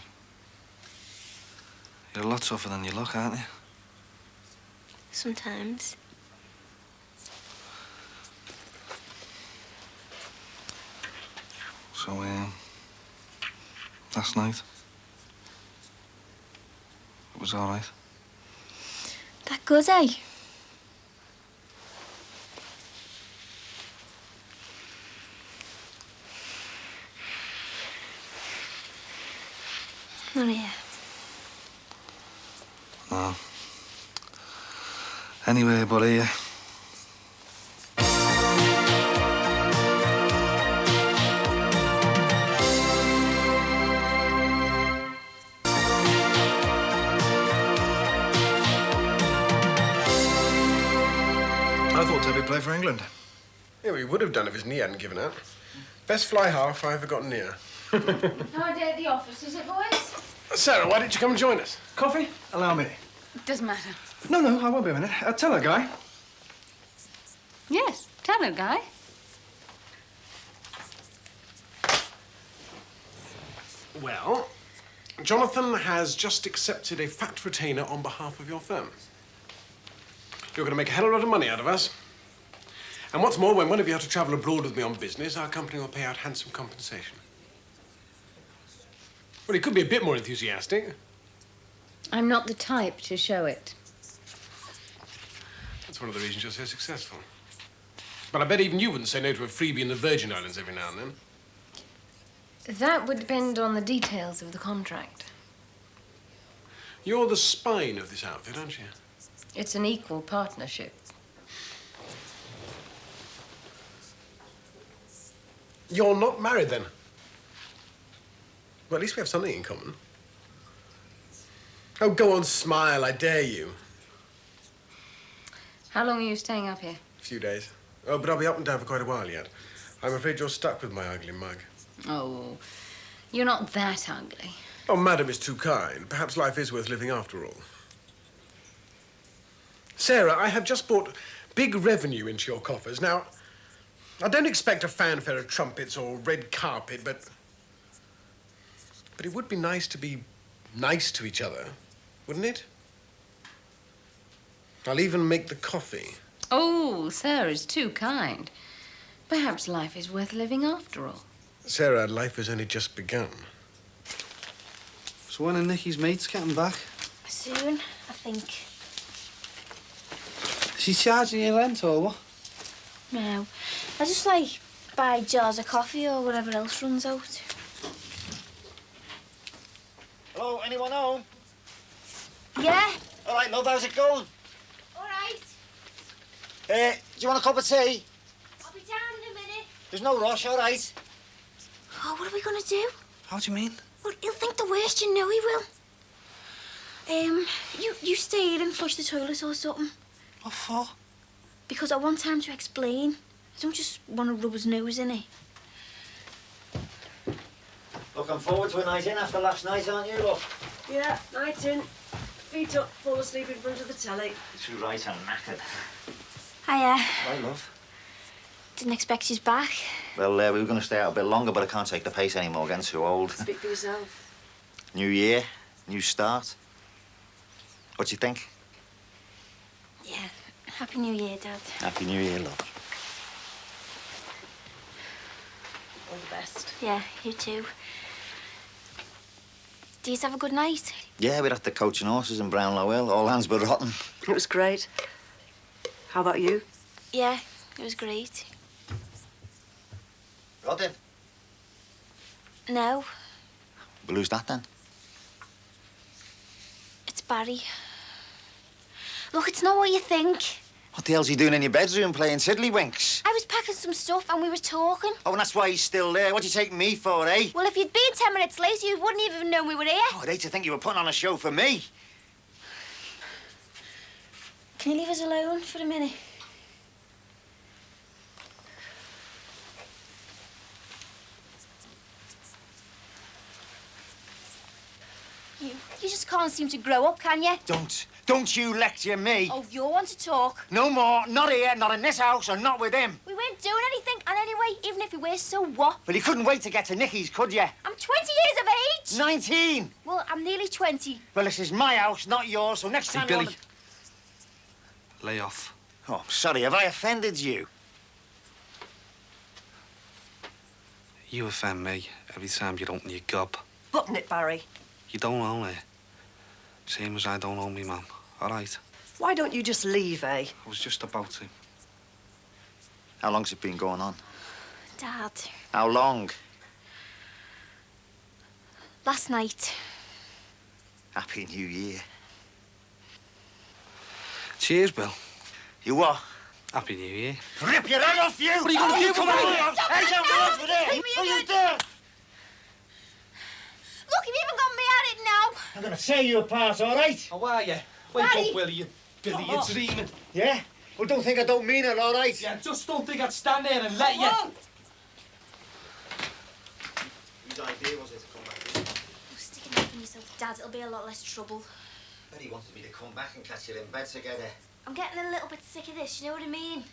You're a lot tougher than you look, aren't you? Sometimes. So, last night, it was all right. That good, eh? Oh, yeah. No. Anyway, but here. I thought Teddy'd play for England. Yeah, well, he would have done if his knee hadn't given out. Best fly half I ever got near. How dare the office, is it, boys? Sarah, why didn't you come and join us? Coffee? Allow me. Doesn't matter. No, I won't be a minute. Tell her, Guy. Yes, tell her, Guy. Well, Jonathan has just accepted a fat retainer on behalf of your firm. You're going to make a hell of a lot of money out of us. And what's more, when one of you have to travel abroad with me on business, our company will pay out handsome compensation. Well, he could be a bit more enthusiastic. I'm not the type to show it. That's one of the reasons you're so successful. But I bet even you wouldn't say no to a freebie in the Virgin Islands every now and then. That would depend on the details of the contract. You're the spine of this outfit, aren't you? It's an equal partnership. You're not married, then? Well, at least we have something in common. Oh, go on, smile, I dare you. How long are you staying up here? A few days. Oh, but I'll be up and down for quite a while yet. I'm afraid you're stuck with my ugly mug. Oh, you're not that ugly. Oh, madam is too kind. Perhaps life is worth living after all. Sarah, I have just brought big revenue into your coffers. Now, I don't expect a fanfare of trumpets or red carpet, but it would be nice to be nice to each other, wouldn't it? I'll even make the coffee. Oh, Sarah's too kind. Perhaps life is worth living after all. Sarah, life has only just begun. So when are Nicky's mates getting back? Soon, I think. Is she charging you rent or what? No. I just, like, buy jars of coffee or whatever else runs out. Hello, anyone home? Yeah? All right, love, how's it going? All right. Do you want a cup of tea? I'll be down in a minute. There's no rush, all right. Oh, what are we going to do? How do you mean? Well, he'll think the worst, you know he will. You stay here and flush the toilet or something. What for? Because I want time to explain. I don't just want to rub his nose in it. Looking forward to a night in after last night, aren't you, look? Yeah, night in. Feet up, fall asleep in front of the telly. Too right, I'm knackered. Hiya. Hi, love. Didn't expect you back. Well, we were going to stay out a bit longer, but I can't take the pace anymore, getting too old. Speak for yourself. New year, new start. What do you think? Yeah. Happy New Year, Dad. Happy New Year, love. All the best. Yeah, you too. Do you have a good night? Yeah, we're at the Coach and Horses in Brownlow Hill. All hands but rotten. It was great. How about you? Yeah, it was great. Rodin. No, Well, who's that then? it's Barry. Look, it's not what you think. What the hell's he doing in your bedroom playing tiddlywinks? I was packing some stuff and we were talking. Oh, and that's why he's still there. What do you take me for, eh? Well, if you'd been 10 minutes later, you wouldn't even know we were here. Oh, I'd hate to think you were putting on a show for me. Can you leave us alone for a minute? You just can't seem to grow up, can you? Don't you lecture me. Oh, you want to talk? No more. Not here, not in this house, or not with him. We weren't doing anything, and anyway, even if we were, so what? But you couldn't wait to get to Nicky's, could you? I'm 20 years of age. 19. Well, I'm nearly 20. Well, this is my house, not yours, so next Hey, time Billy. you want Lay off. Oh, sorry, have I offended you? You offend me every time you open your gob. Button it, Barry. You don't own it. Same as I don't own me, Mum. All right? Why don't you just leave, eh? I was just about to. How long's it been going on? Dad, How long? last night. Happy New Year. Cheers, Bill. You what? Happy New Year. Rip your head off, you! What are you gonna do Come with on, me? Hey, don't go over there! What are you doing? Look, you've even got me at it now. I'm gonna tear you apart, all right? How are you? Wake Daddy. up, will you? Billy, you're dreaming. Yeah? Well, don't think I don't mean it, all right? Yeah, just don't think I'd stand there and let you. He's idea was it to come back here? Oh, stick it up in yourself, Dad. It'll be a lot less trouble. Betty wanted me to come back and catch you in bed together. I'm getting a little bit sick of this, you know what I mean?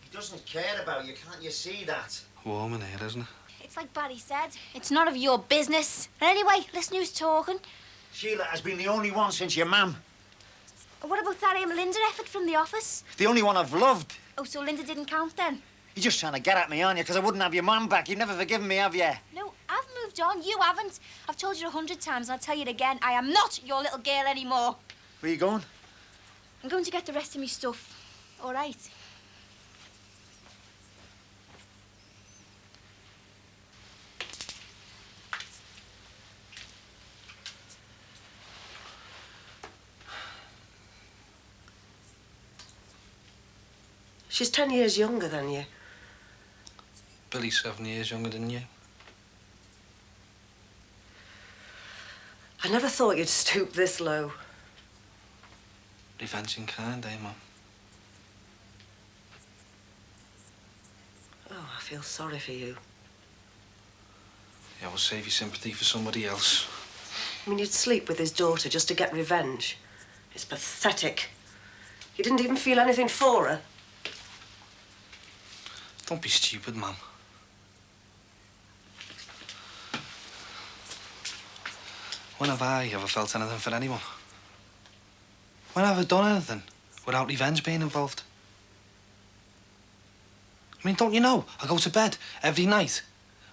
He doesn't care about you, can't you see that? Warm in here, isn't it? It's like Barry said. It's none of your business. And anyway, listen who's talking. Sheila has been the only one since your mum. What about that Linda effort from the office? The only one I've loved. Oh, so Linda didn't count then? You're just trying to get at me, aren't you? Because I wouldn't have your mum back. You've never forgiven me, have you? No, I've moved on. You haven't. I've told you 100 times, and I'll tell you it again. I am not your little girl anymore. Where are you going? I'm going to get the rest of me stuff. All right? She's 10 years younger than you. Billy's 7 years younger than you. I never thought you'd stoop this low. Revenge in kind, eh, Mum? Oh, I feel sorry for you. Yeah, we'll save your sympathy for somebody else. I mean, you'd sleep with his daughter just to get revenge. It's pathetic. You didn't even feel anything for her. Don't be stupid, Mum. When have I ever felt anything for anyone? When have I done anything without revenge being involved? I mean, don't you know? I go to bed every night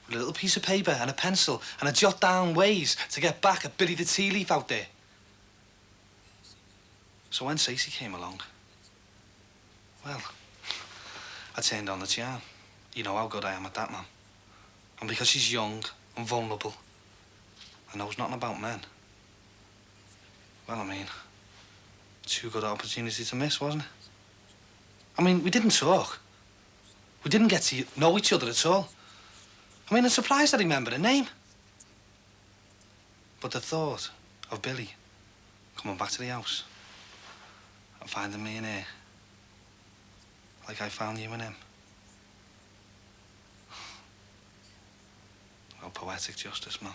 with a little piece of paper and a pencil, and I jot down ways to get back at Billy the tea leaf out there. So when Stacey came along, well, I turned on the charm. You know how good I am at that, man. And because she's young and vulnerable and knows nothing about men, well, I mean, too good an opportunity to miss, wasn't it? I mean, we didn't talk. We didn't get to know each other at all. I mean, I'm surprised I remember her name. But the thought of Billy coming back to the house and finding me in here, like I found you in him. Well, poetic justice, man.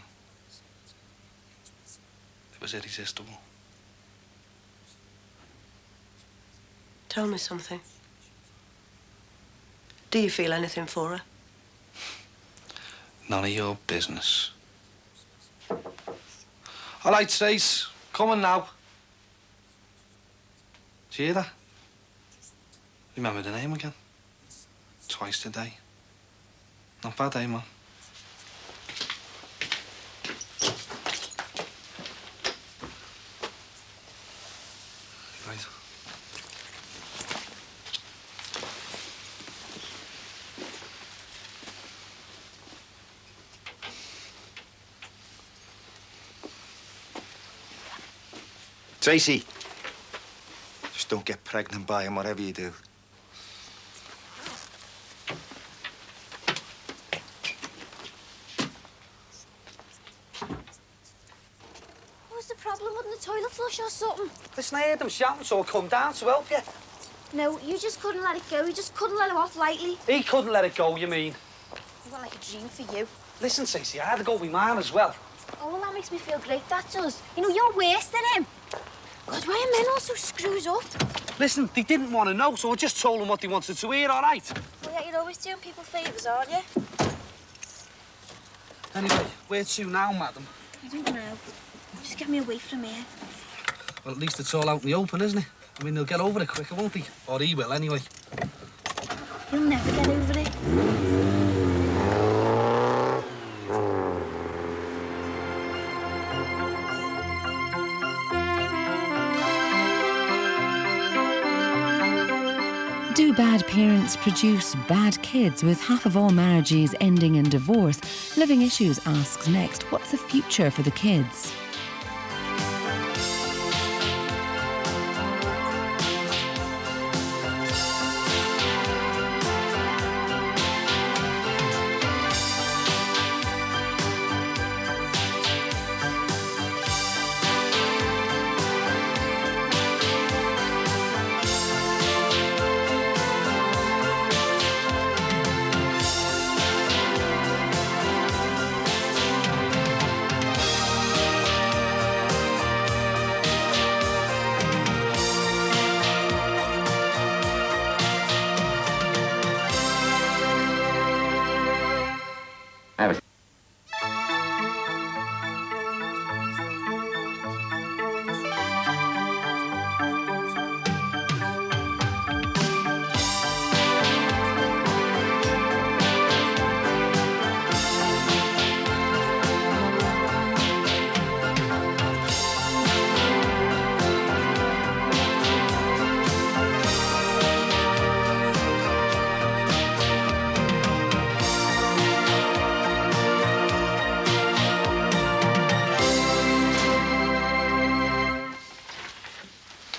It was irresistible. Tell me something. Do you feel anything for her? None of your business. All right, Stace. Coming now. Do you hear that? Remember the name again? Twice today. Not bad, eh, man? Right. Tracy, just don't get pregnant by him, whatever you do. What's the problem? Wouldn't the toilet flush or something? Listen, I heard them shouting, so I come down to help you. No, you just couldn't let it go. You just couldn't let it off lightly. He couldn't let it go, you mean? It went like a dream for you. Listen, Stacey, I had to go with mine as well. Oh, well, that makes me feel great, that does. You know, you're worse than him. God, why are men all so screws up? Listen, they didn't want to know, so I just told them what they wanted to hear, all right? Well, yeah, you're always doing people favours, aren't you? Anyway, where to now, madam? I don't know. Just get me away from here. Well, at least it's all out in the open, isn't it? I mean, they'll get over it quicker, won't they? Or he will, anyway. You'll never get over it. Do bad parents produce bad kids, with half of all marriages ending in divorce? Living Issues asks next, what's the future for the kids?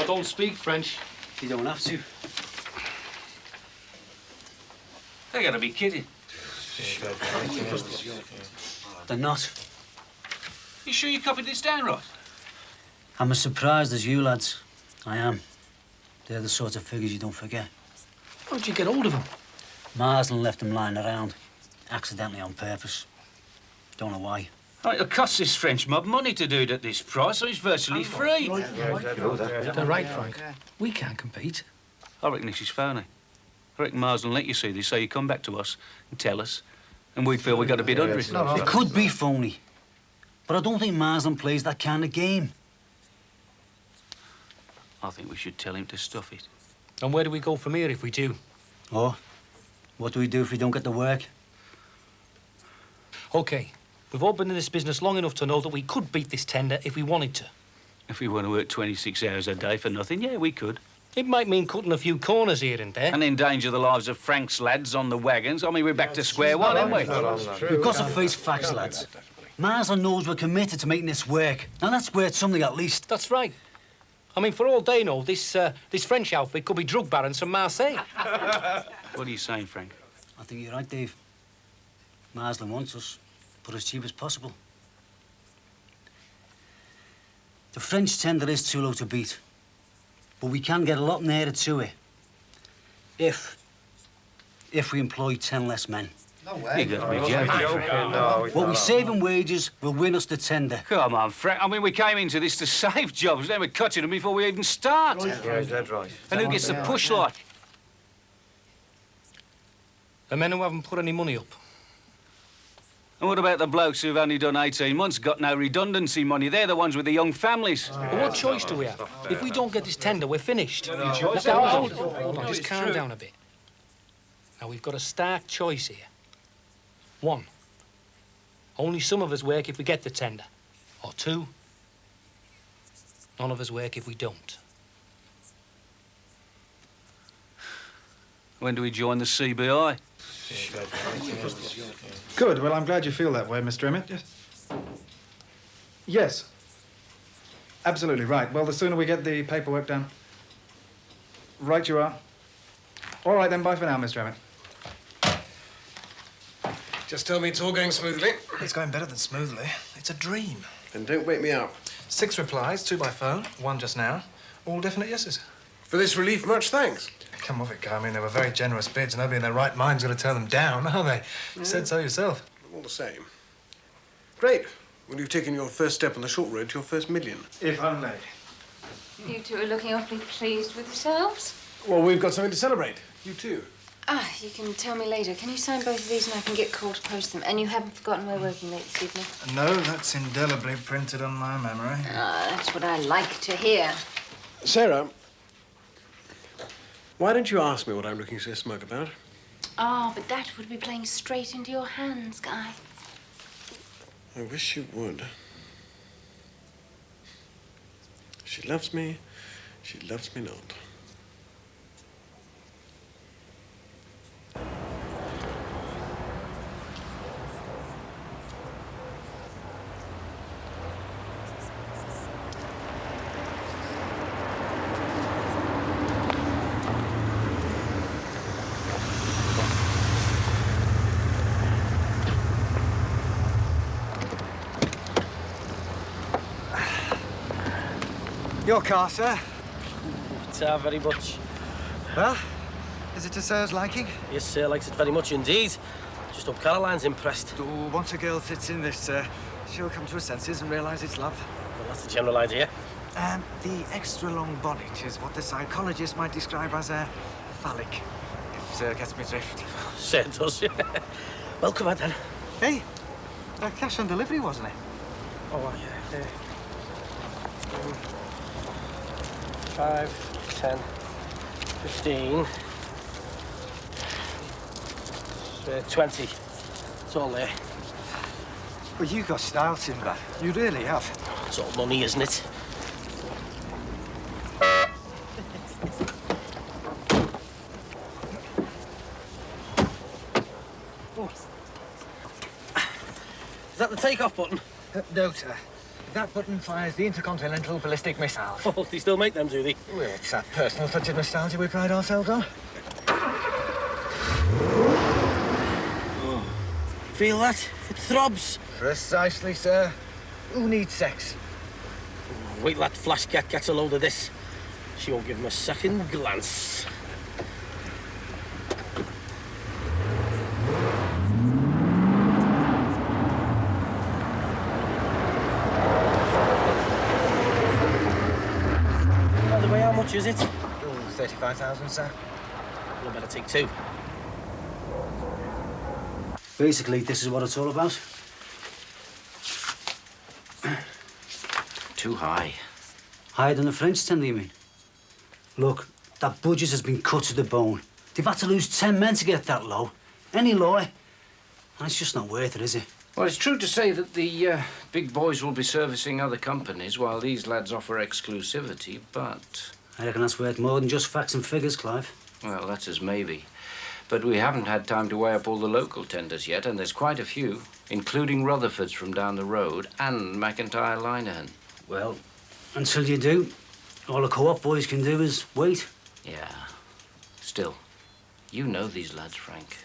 don't speak French. You don't have to. They gotta be kidding. They're not. You sure you copied this down right? I'm as surprised as you lads. I am. They're the sort of figures you don't forget. How'd you get hold of them? Marsden left them lying around, accidentally on purpose. Don't know why. Oh, it'll cost this French mob money to do it at this price, so it's virtually free. They're right, Frank. We can't compete. I reckon this is phony. I reckon Marsden let you see this, so you come back to us and tell us, and we'd feel we got a bid under it. It could be phony, but I don't think Marsden plays that kind of game. I think we should tell him to stuff it. And where do we go from here if we do? Oh, what do we do if we don't get the work? OK, we've all been in this business long enough to know that we could beat this tender if we wanted to. If we want to work 26 hours a day for nothing, yeah, we could. It might mean cutting a few corners here and there. And endanger the lives of Frank's lads on the wagons. I mean, we're back to square one, aren't we? You've got to face facts, lads. Marsden knows we're committed to making this work. Now, that's worth something at least. That's right. I mean, for all they know, this French outfit could be drug barons from Marseille. What are you saying, Frank? I think you're right, Dave. Marsden wants us, but as cheap as possible. The French tender is too low to beat, but we can get a lot nearer to it if we employ 10 less men. No way. You gotta be joking. What we save in wages will win us the tender. Come on, Frank. I mean, we came into this to save jobs, then we're cutting them before we even start. Yeah, dead right. And who gets the push like? The men who haven't put any money up. And what about the blokes who've only done 18 months, got no redundancy money? They're the ones with the young families. But what choice do we have? If we don't get this tender, we're finished. Now, hold on, just calm down a bit. Now, we've got a stark choice here. 1, only some of us work if we get the tender. Or 2, none of us work if we don't. When do we join the CBI? Good. Well, I'm glad you feel that way, Mr. Emmett. Yes. Absolutely right. Well, the sooner we get the paperwork done. Right you are. All right, then. Bye for now, Mr. Emmett. Just tell me it's all going smoothly. It's going better than smoothly. It's a dream. Then don't wake me up. 6 replies, 2 by phone, 1 just now. All definite yeses. For this relief, much thanks. Come off it, Guy. I mean, they were very generous bids. Nobody in their right mind's going to turn them down, are they? You said so yourself. All the same. Great. Well, you've taken your first step on the short road to your first million. If only. You two are looking awfully pleased with yourselves. Well, we've got something to celebrate. You too. Ah, you can tell me later. Can you sign both of these and I can get Cole to post them? And you haven't forgotten we're working late this evening? No, that's indelibly printed on my memory. Ah, that's what I like to hear. Sarah, why don't you ask me what I'm looking so smug about? Ah, but that would be playing straight into your hands, Guy. I wish you would. She loves me. She loves me not. Your car, sir. Very much. Well, is it to Sir's liking? Yes, sir, likes it very much indeed. Just hope Caroline's impressed. Oh, once a girl sits in this, sir, she'll come to her senses and realise it's love. Well, that's the general idea. The extra long bonnet is what the psychologist might describe as a phallic, if Sir gets me drift. Sure it does, yeah. Well, come on then. Hey, cash on delivery, wasn't it? Oh, yeah. 5, 10, 15, 20. It's all there. Well, you got style, Sinbad. You really have. It's all money, isn't it? Is that the take-off button? No, sir. That button fires the intercontinental ballistic missiles. Oh, they still make them, do they? Well, it's that personal touch of nostalgia we pride ourselves on. Oh. Feel that? It throbs. Precisely, sir. Who needs sex? Wait till that flash cat gets a load of this. She won't give him a second glance. By the way, how much is it? Oh, 35,000, sir. We'll better take two. Basically, this is what it's all about. Too high. Higher than the French tender, you mean? Look, that budget has been cut to the bone. They've had to lose 10 men to get that low. Any lower. And it's just not worth it, is it? Well, it's true to say that the big boys will be servicing other companies while these lads offer exclusivity, but... I reckon that's worth more than just facts and figures, Clive. Well, that's as maybe. But we haven't had time to weigh up all the local tenders yet, and there's quite a few, including Rutherford's from down the road and McIntyre Linehan. Well, until you do, all the co-op boys can do is wait. Yeah. Still, you know these lads, Frank.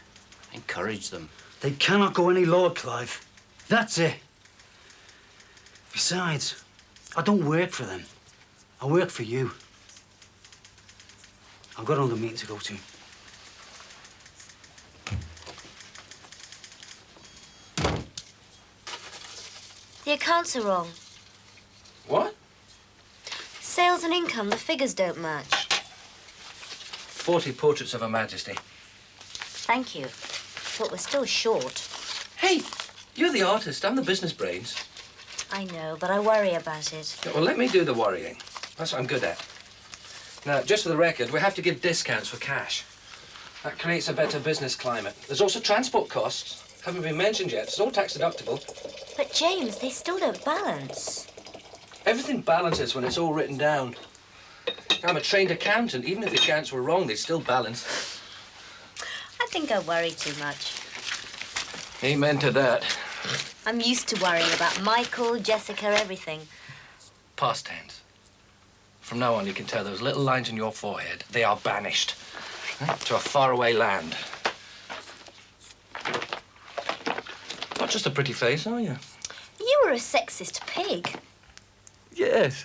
Encourage them. They cannot go any lower, Clive. That's it. Besides, I don't work for them. I work for you. I've got another meeting to go to. The accounts are wrong. What? Sales and income, the figures don't match. 40 portraits of Her Majesty. Thank you. But we're still short. Hey, you're the artist. I'm the business brains. I know, but I worry about it. Yeah, well, let me do the worrying. That's what I'm good at. Now, just for the record, we have to give discounts for cash. That creates a better business climate. There's also transport costs. Haven't been mentioned yet. It's all tax deductible. But, James, they still don't balance. Everything balances when it's all written down. I'm a trained accountant. Even if the accounts were wrong, they'd still balance. I think I worry too much. Amen to that. I'm used to worrying about Michael, Jessica, everything. Past tense. From now on, you can tell those little lines in your forehead, they are banished to a faraway land. Not just a pretty face, are you? You were a sexist pig. Yes.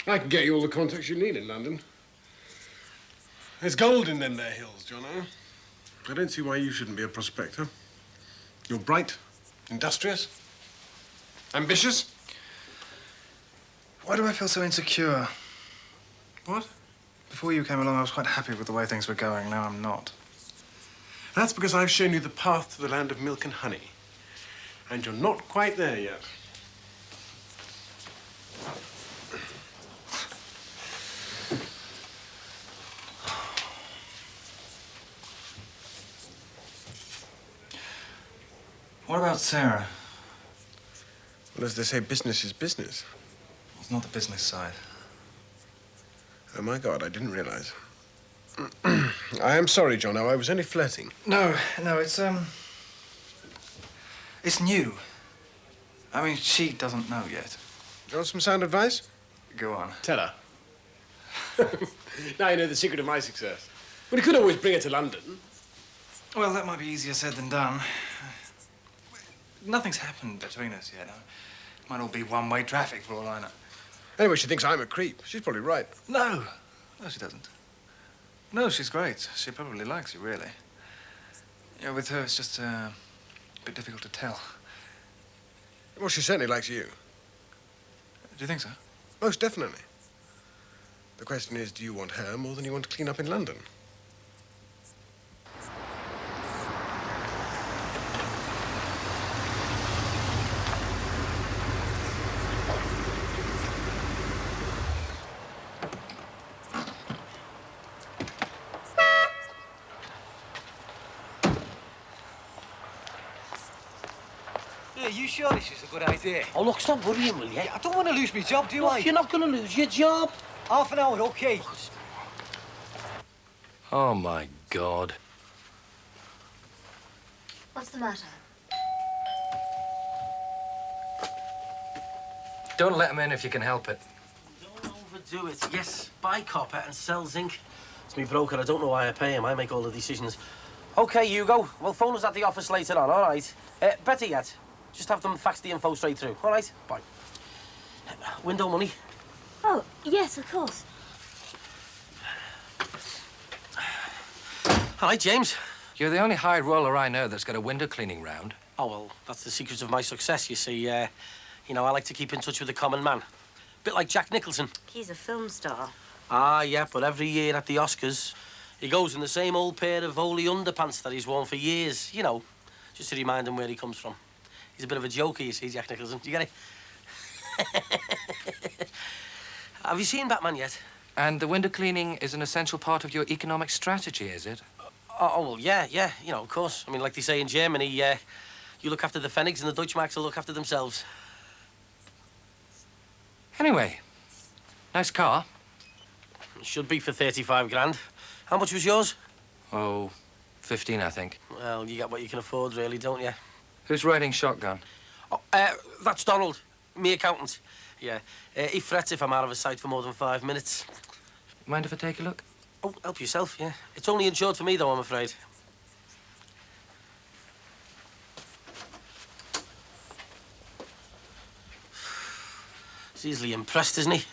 I can get you all the contacts you need in London. There's gold in them there hills, Jono. I don't see why you shouldn't be a prospector. You're bright, industrious, ambitious. Why do I feel so insecure? What? Before you came along, I was quite happy with the way things were going. Now I'm not. That's because I've shown you the path to the land of milk and honey. And you're not quite there yet. What about Sarah? Well, as they say, business is business. It's not the business side. Oh, my God, I didn't realize. I am sorry, Jono. I was only flirting. No, it's new. I mean, she doesn't know yet. Do you want some sound advice? Go on. Tell her. Now you know the secret of my success. But you could always bring her to London. Well, that might be easier said than done. Nothing's happened between us yet. It might all be one-way traffic for all I know. Anyway, she thinks I'm a creep. She's probably right. No, she doesn't. No, she's great. She probably likes you, really. Yeah, with her, it's just a bit difficult to tell. Well, she certainly likes you. Do you think so? Most definitely. The question is, do you want her more than you want to clean up in London? Are you sure this is a good idea? Oh, look, stop worrying, will you? I don't want to lose my job, do Look, I? you're not going to lose your job. Half an hour, OK. Oh, my God. What's the matter? Don't let him in if you can help it. Don't overdo it. Yes, buy copper and sell zinc. It's me broker. I don't know why I pay him. I make all the decisions. OK, Hugo. Well, phone us at the office later on, all right? Better yet, just have them fax the info straight through, all right? Bye. Window money. Oh, yes, of course. Hi, James. You're the only high roller I know that's got a window cleaning round. Oh, well, that's the secret of my success, you see. You know, I like to keep in touch with the common man. Bit like Jack Nicholson. He's a film star. Ah, yeah, but every year at the Oscars, he goes in the same old pair of holey underpants that he's worn for years, you know, just to remind him where he comes from. He's a bit of a joker, you see, Jack Nicholson. Do you get it? Have you seen Batman yet? And the window cleaning is an essential part of your economic strategy, is it? Oh, well, yeah, you know, of course. I mean, like they say in Germany, you look after the Pfennigs and the Deutschmarks will look after themselves. Anyway, nice car. Should be for 35 grand. How much was yours? Oh, 15, I think. Well, you get what you can afford, really, don't you? Who's riding shotgun? Oh, that's Donald, me accountant. Yeah, he frets if I'm out of his sight for more than 5 minutes. Mind if I take a look? Oh, help yourself, yeah. It's only insured for me, though, I'm afraid. He's easily impressed, isn't he?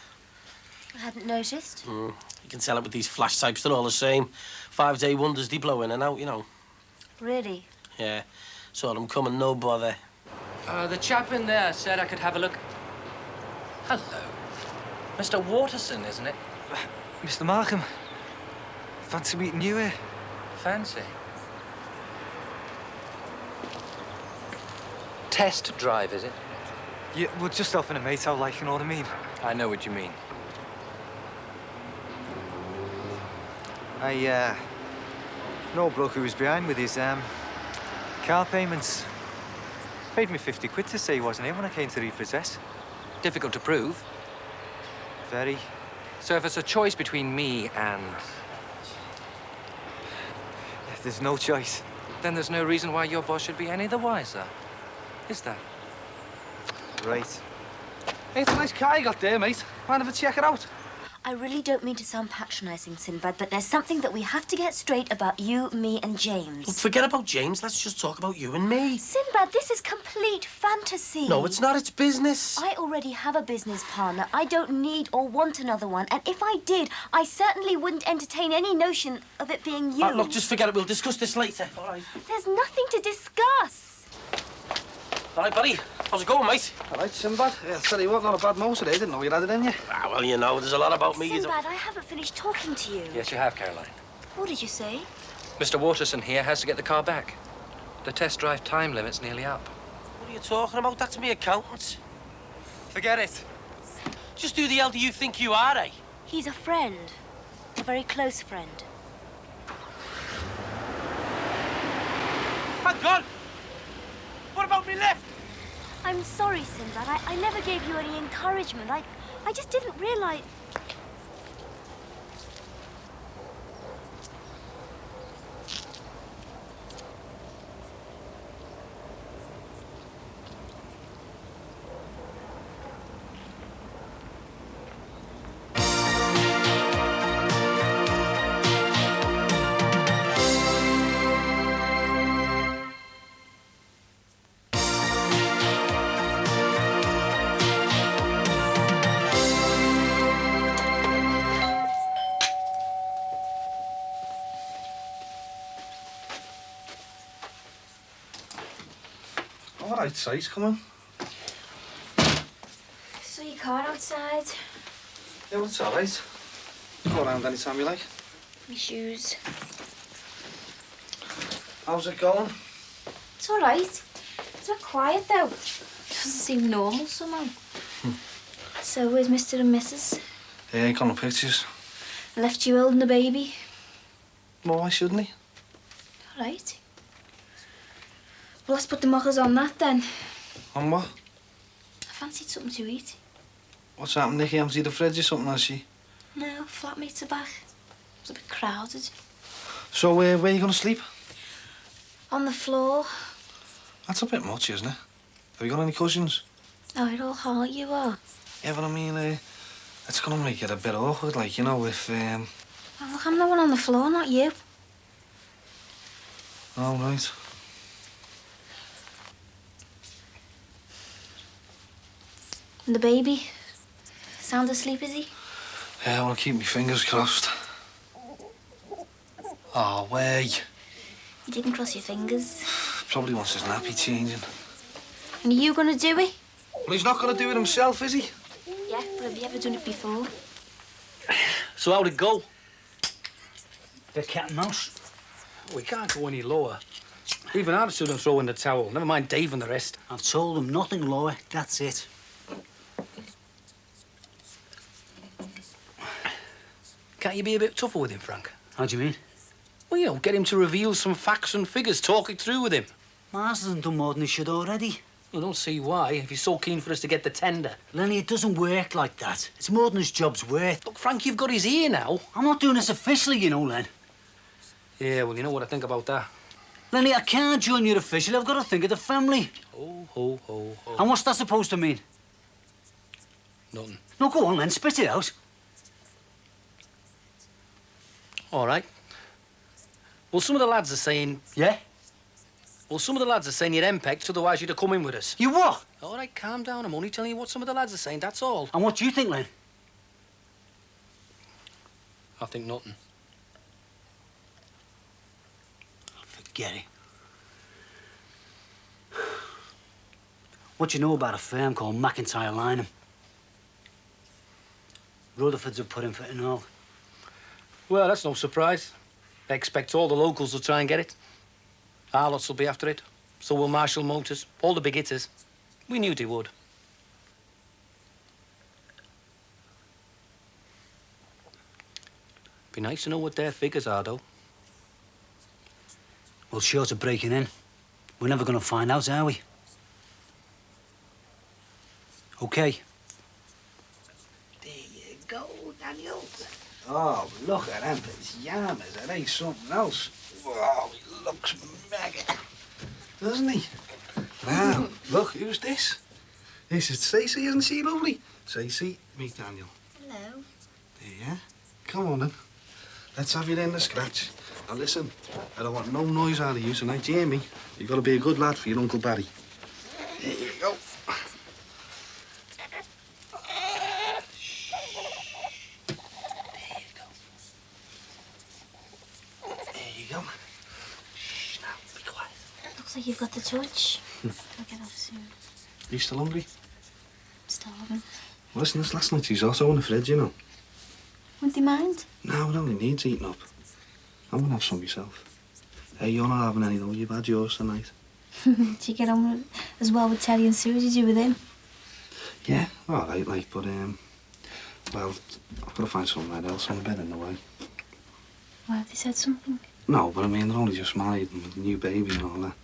I hadn't noticed. You can tell it with these flash types. They're all the same. 5-day wonders, they blow in and out, you know. Really? Yeah. Saw them coming, no bother. The chap in there said I could have a look. Hello. Mr. Waterson, isn't it? Mr. Markham. Fancy meeting you here. Fancy. Test drive, is it? Yeah, we're just off in a mate out, like, you know what I mean? I know what you mean. I know a bloke who was behind with his car payments. Paid me 50 quid to say he wasn't here when I came to repossess. Difficult to prove. Very. So if it's a choice between me and... If there's no choice. Then there's no reason why your boss should be any the wiser. Is there? Right. Hey, it's a nice car you got there, mate. Mind if I check it out? I really don't mean to sound patronising, Sinbad, but there's something that we have to get straight about you, me, and James. Well, forget about James. Let's just talk about you and me. Sinbad, this is complete fantasy. No, it's not. It's business. I already have a business partner. I don't need or want another one. And if I did, I certainly wouldn't entertain any notion of it being you. Look, just forget it. We'll discuss this later. All right. There's nothing to discuss. All right, buddy. How's it going, mate? All right, Sinbad. Yeah, tell you what, not a bad motor today. Didn't know you had it in you. Ah, well, you know, there's a lot about me. Sinbad, I haven't finished talking to you. Yes, you have, Caroline. What did you say? Mr. Waterson here has to get the car back. The test drive time limit's nearly up. What are you talking about? That's me accountant. Forget it. Just who the hell do you think you are, eh? He's a friend. A very close friend. Hang on! What about me left? I'm sorry, Sinbad. I never gave you any encouragement. I just didn't realise... All right, size, come on. Saw your car outside. Yeah, well, it's all right. Go around any time you like. My shoes. How's it going? It's all right. It's not quiet, though. Doesn't seem normal somehow. So, where's Mr. and Mrs.? They ain't got no pictures. Left you holding the baby. Well, why shouldn't he? All right. Well, let's put the mockers on that, then. On what? I fancied something to eat. What's happened, Nicky? Emptied the fridge or something, has she? No, flatmates are back. It's a bit crowded. So, where are you going to sleep? On the floor. That's a bit much, isn't it? Have you got any cushions? Oh, it all hurt you, are. Yeah, but I mean, it's gonna make it a bit awkward, like, you know, if, Oh, look, I'm the one on the floor, not you. All right. And the baby? Sound asleep, is he? Yeah, I want to keep my fingers crossed. Oh, way. You didn't cross your fingers. Probably wants his nappy changing. And are you gonna do it? Well, he's not gonna do it himself, is he? Yeah, but have you ever done it before? So how'd it go? Bit cat and mouse. We can't go any lower. Even I'd sooner throw in the towel. Never mind Dave and the rest. I've told him nothing lower. That's it. Can't you be a bit tougher with him, Frank? How do you mean? Well, you know, get him to reveal some facts and figures. Talk it through with him. Mars hasn't done more than he should already. I don't see why, if he's so keen for us to get the tender. Lenny, it doesn't work like that. It's more than his job's worth. Look, Frank, you've got his ear now. I'm not doing this officially, you know, Len. Yeah, well, you know what I think about that. Lenny, I can't join you officially. I've got to think of the family. Ho, ho, ho, ho. And what's that supposed to mean? Nothing. No, go on, Len. Spit it out. All right. Well, some of the lads are saying... Yeah? Well, some of the lads are saying you're henpecked, otherwise you'd have come in with us. You what? All right, calm down. I'm only telling you what some of the lads are saying, that's all. And what do you think, Len? I think nothing. Forget it. What do you know about a firm called McIntyre Lynham? Rutherfords have put in for it and all. Well, that's no surprise. I expect all the locals will try and get it. Harlots will be after it. So will Marshall Motors. All the big hitters. We knew they would. Be nice to know what their figures are, though. Well, short of breaking in, we're never going to find out, are we? OK. There you go, Daniel. Oh, look at them pajamas. That ain't something else. Wow, he looks mega. Doesn't he? Now, look, who's this? This is Stacey, isn't she lovely? Stacey, meet Daniel. Hello. Yeah? Come on, then. Let's have you in the scratch. Now, listen, I don't want no noise out of you tonight, do you hear me? You've got to be a good lad for your Uncle Barry. There you go. Looks like you've got the touch. I'll get off soon. You still hungry? I'm starving. Listen, this last night she's also in the fridge, you know. Wouldn't you mind? No, it only needs eating up. I'm gonna have some myself. Hey, you're not having any though. You've had yours tonight. Did you get on with, as well with Teddy and Sue as you with him? Yeah, all right, like, but well, I've got to find somewhere else. I'm a bit in the way. Why, have they said something? No, but I mean, they're only just married and with a new baby and all that.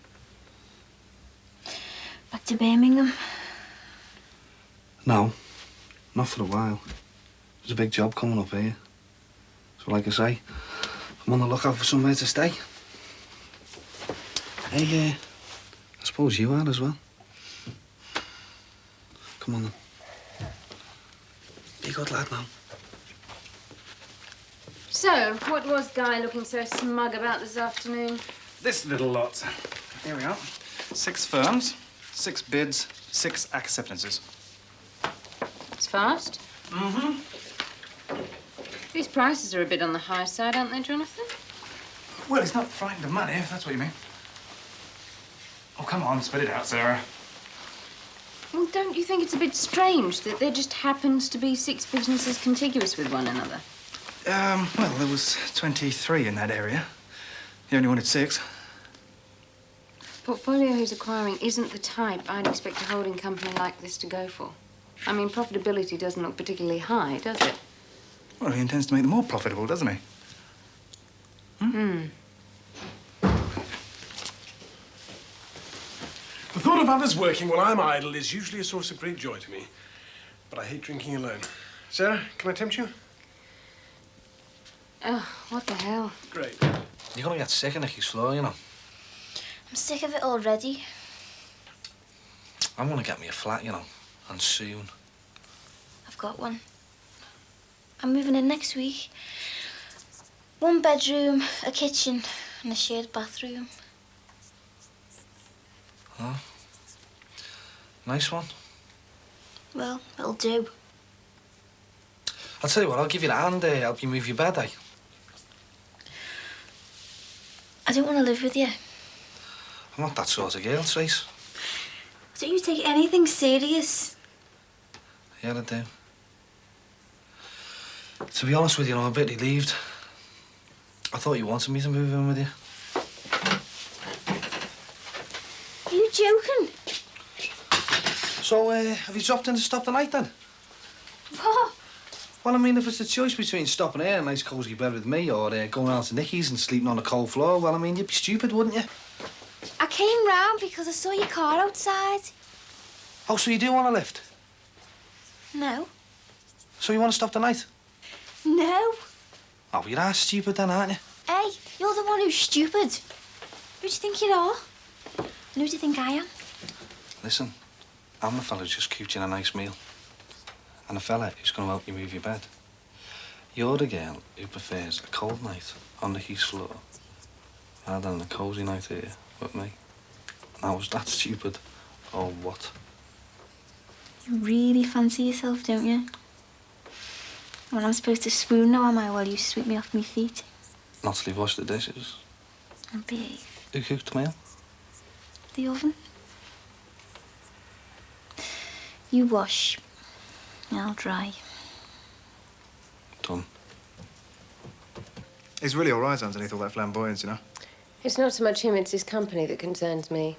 Back to Birmingham? No, not for a while. There's a big job coming up here. So, like I say, I'm on the lookout for somewhere to stay. Hey, I suppose you are as well. Come on, then. Be a good lad now. So, what was Guy looking so smug about this afternoon? This little lot. Here we are. 6 firms, 6 bids, 6 acceptances. It's fast. Mm-hmm. These prices are a bit on the high side, aren't they, Jonathan? Well, he's not frightened of money, if that's what you mean. Oh, come on, spit it out, Sarah. Well, don't you think it's a bit strange that there just happens to be 6 businesses contiguous with one another? Well, there was 23 in that area. He only wanted 6. Portfolio he's acquiring isn't the type I'd expect a holding company like this to go for. I mean, profitability doesn't look particularly high, does it? Well, he intends to make them more profitable, doesn't he? The thought of others working while I'm idle is usually a source of great joy to me. But I hate drinking alone. Sarah, can I tempt you? Oh, what the hell? Great. You're gonna get sick of Nicky's floor, you know. I'm sick of it already. I'm gonna get me a flat, you know. And soon. I've got one. I'm moving in next week. 1 bedroom, a kitchen, and a shared bathroom. Oh. Nice one. Well, it'll do. I'll tell you what, I'll give you a hand there, help you move your bed, eh? I don't want to live with you. I'm not that sort of girl, Trace. Don't you take anything serious? Yeah, I do. To be honest with you, I'm a bit relieved. I thought you wanted me to move in with you. Are you joking? So, have you dropped in to stop the night, then? What? Well, I mean, if it's a choice between stopping here in a nice cosy bed with me or going out to Nicky's and sleeping on the cold floor, well, I mean, you'd be stupid, wouldn't you? I came round because I saw your car outside. Oh, so you do want a lift? No. So you want to stop the night? No. Oh, you're ass stupid then, aren't you? Hey, you're the one who's stupid. Who do you think you are? And who do you think I am? Listen, I'm the fella who just cooked you a nice meal. And the fella who's going to help you move your bed. You're the girl who prefers a cold night on the heath floor rather than a cosy night here with me. Now, was that stupid or what? You really fancy yourself, don't you? Well, I'm supposed to swoon now, am I, while you sweep me off my feet? Not till you've washed the dishes. And behave. Who cooked the meal? The oven. You wash. I'll dry. Done. He's really all right underneath all that flamboyance, you know. It's not so much him, it's his company that concerns me.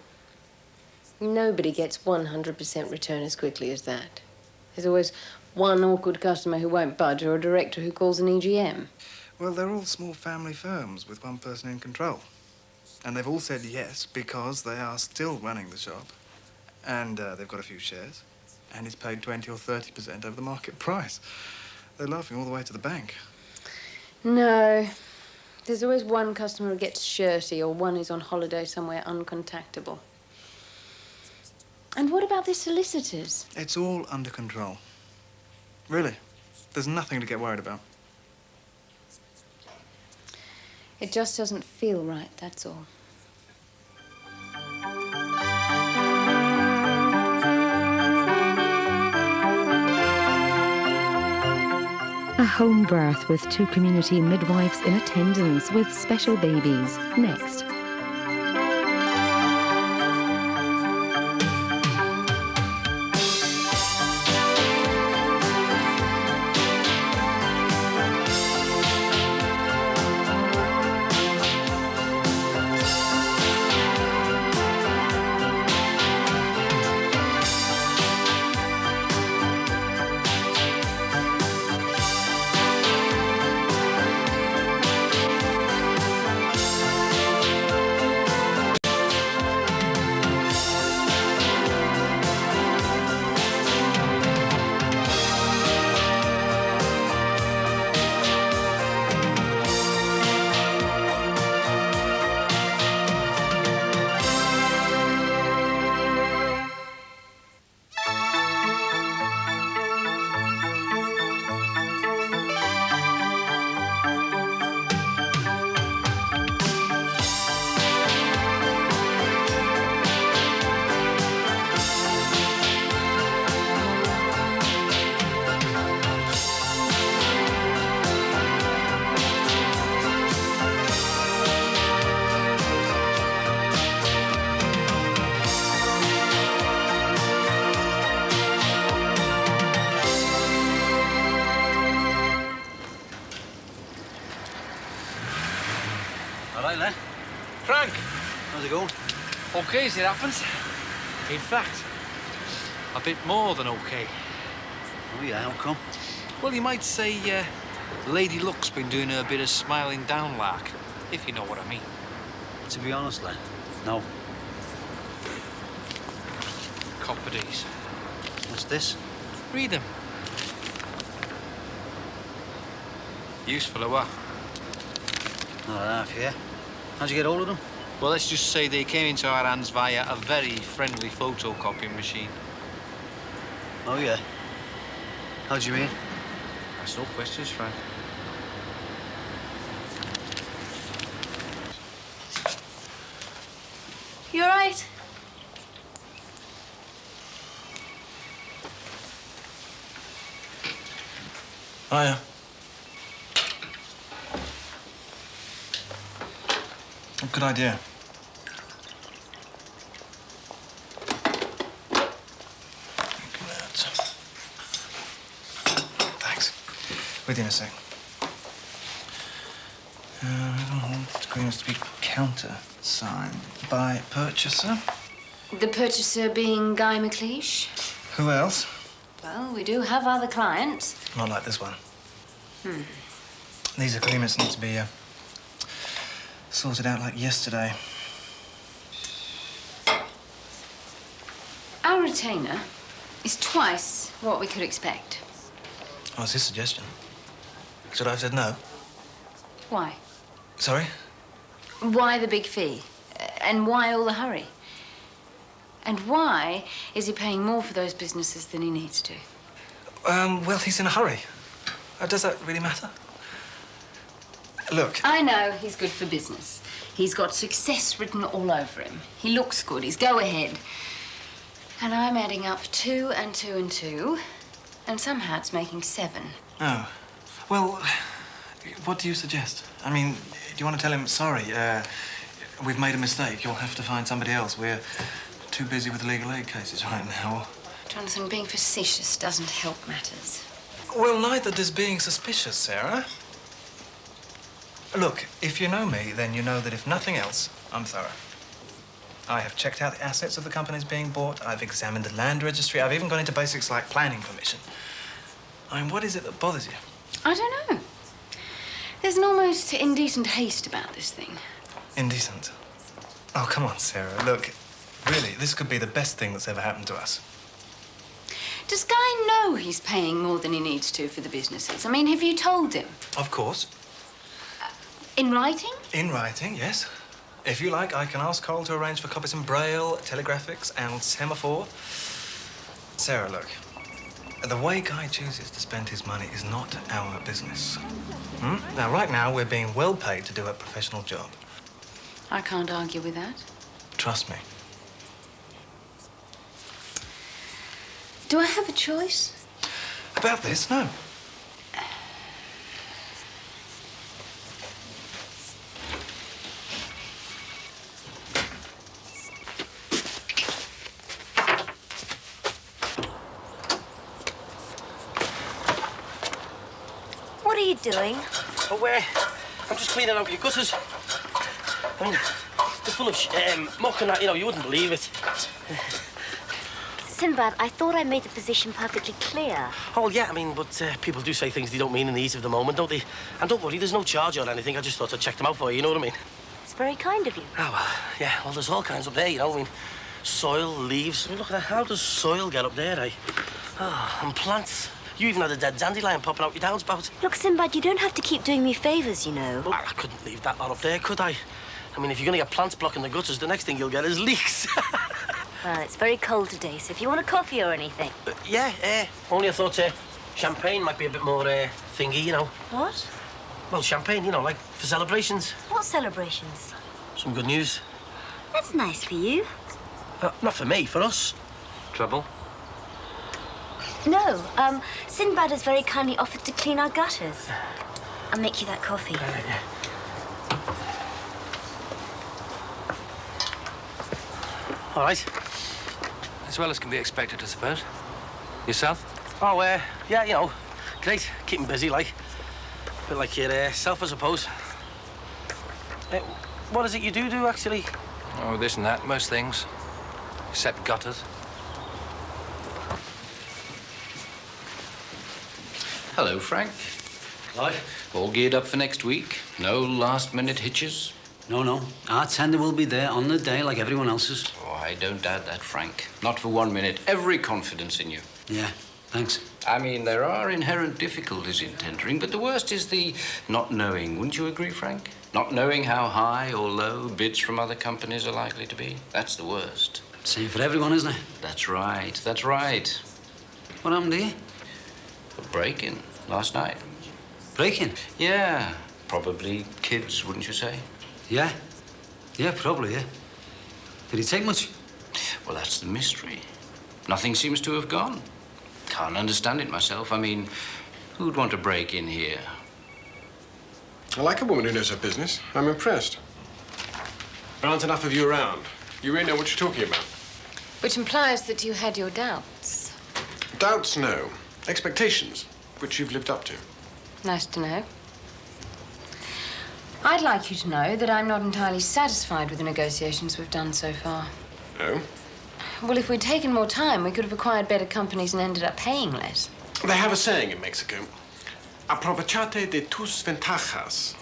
Nobody gets 100% return as quickly as that. There's always one awkward customer who won't budge or a director who calls an EGM. Well, they're all small family firms with one person in control. And they've all said yes because they are still running the shop. And they've got a few shares. And it's paid 20 or 30% over the market price. They're laughing all the way to the bank. No. There's always one customer who gets shirty or one who's on holiday somewhere uncontactable. And what about the solicitors? It's all under control. Really. There's nothing to get worried about. It just doesn't feel right, that's all. A home birth with 2 community midwives in attendance with special babies. Next. All right, then. Frank! How's it going? OK, as it happens. In fact, a bit more than OK. Oh, yeah, how come? Well, you might say Lady Luck's been doing her bit of smiling down lark, if you know what I mean. To be honest, Len, no. Copper these. What's this? Read them. Useful, or what? Not half, yeah. How'd you get hold of them? Well, let's just say they came into our hands via a very friendly photocopying machine. Oh, yeah. How do you mean? Ask no questions, Frank. You all right? Oh, yeah. Good idea. Thanks. With you in a sec. Agreements to be countersigned by purchaser. The purchaser being Guy McLeish? Who else? Well, we do have other clients. Not like this one. Hmm. These agreements need to be sorted out like yesterday. Our retainer is twice what we could expect. Oh, it's his suggestion. Should I have said no? Why? Sorry? Why the big fee? And why all the hurry? And why is he paying more for those businesses than he needs to? Well, he's in a hurry. Does that really matter? Look. I know he's good for business. He's got success written all over him. He looks good. He's go ahead. And I'm adding up 2 and 2 and 2. And somehow it's making 7. Oh. Well, what do you suggest? I mean, do you want to tell him, sorry, we've made a mistake. You'll have to find somebody else. We're too busy with legal aid cases right now. Jonathan, being facetious doesn't help matters. Well, neither does being suspicious, Sarah. Look, if you know me, then you know that if nothing else, I'm thorough. I have checked out the assets of the companies being bought. I've examined the land registry. I've even gone into basics like planning permission. I mean, what is it that bothers you? I don't know. There's an almost indecent haste about this thing. Indecent? Oh, come on, Sarah. Look, really, this could be the best thing that's ever happened to us. Does Guy know he's paying more than he needs to for the businesses? I mean, have you told him? Of course. In writing? In writing, yes. If you like, I can ask Cole to arrange for copies in Braille, telegraphics, and semaphore. Sarah, look. The way Guy chooses to spend his money is not our business. Now, right now, we're being well paid to do a professional job. I can't argue with that. Trust me. Do I have a choice? About this, no. What are you doing? Oh, I'm just cleaning out your gutters. I mean, they're full of muck and that, you know, you wouldn't believe it. Sinbad, I thought I made the position perfectly clear. Oh, yeah, I mean, but people do say things they don't mean in the heat of the moment, don't they? And don't worry, there's no charge or anything. I just thought I'd check them out for you, you know what I mean? It's very kind of you. Oh, well, yeah, well, there's all kinds up there, you know, I mean, soil, leaves. I mean, look at that. How does soil get up there, eh? Oh, and plants. You even had a dead dandelion popping out your downspout. Look, Sinbad, you don't have to keep doing me favours, you know. Well, I couldn't leave that lot up there, could I? I mean, if you're going to get plants blocking the gutters, the next thing you'll get is leaks. Well, it's very cold today, so if you want a coffee or anything. Yeah, only I thought champagne might be a bit more thingy, you know. What? Well, champagne, you know, like for celebrations. What celebrations? Some good news. That's nice for you. Not for me, for us. Trouble? No, Sinbad has very kindly offered to clean our gutters. I'll make you that coffee. All right. As well as can be expected, I suppose. Yourself? Oh, yeah, you know, great. Keeping busy, like. A bit like yourself, I suppose. What is it you do, actually? Oh, this and that, most things. Except gutters. Hello, Frank. Hi. All geared up for next week? No last-minute hitches? No. Our tender will be there on the day like everyone else's. Oh, I don't doubt that, Frank. Not for 1 minute. Every confidence in you. Yeah, thanks. I mean, there are inherent difficulties in tendering, but the worst is the not knowing. Wouldn't you agree, Frank? Not knowing how high or low bids from other companies are likely to be. That's the worst. Same for everyone, isn't it? That's right. What happened here? A break-in last night. Break-in? Yeah, probably kids, wouldn't you say? Yeah. Yeah, probably, yeah. Did he take much? Well, that's the mystery. Nothing seems to have gone. Can't understand it myself. I mean, who'd want to break in here? I like a woman who knows her business. I'm impressed. There aren't enough of you around. You really know what you're talking about. Which implies that you had your doubts. Doubts, no. Expectations, which you've lived up to. Nice to know. I'd like you to know that I'm not entirely satisfied with the negotiations we've done so far. Oh? Well, if we'd taken more time, we could have acquired better companies and ended up paying less. They have a saying in Mexico, aprovechate de tus ventajas,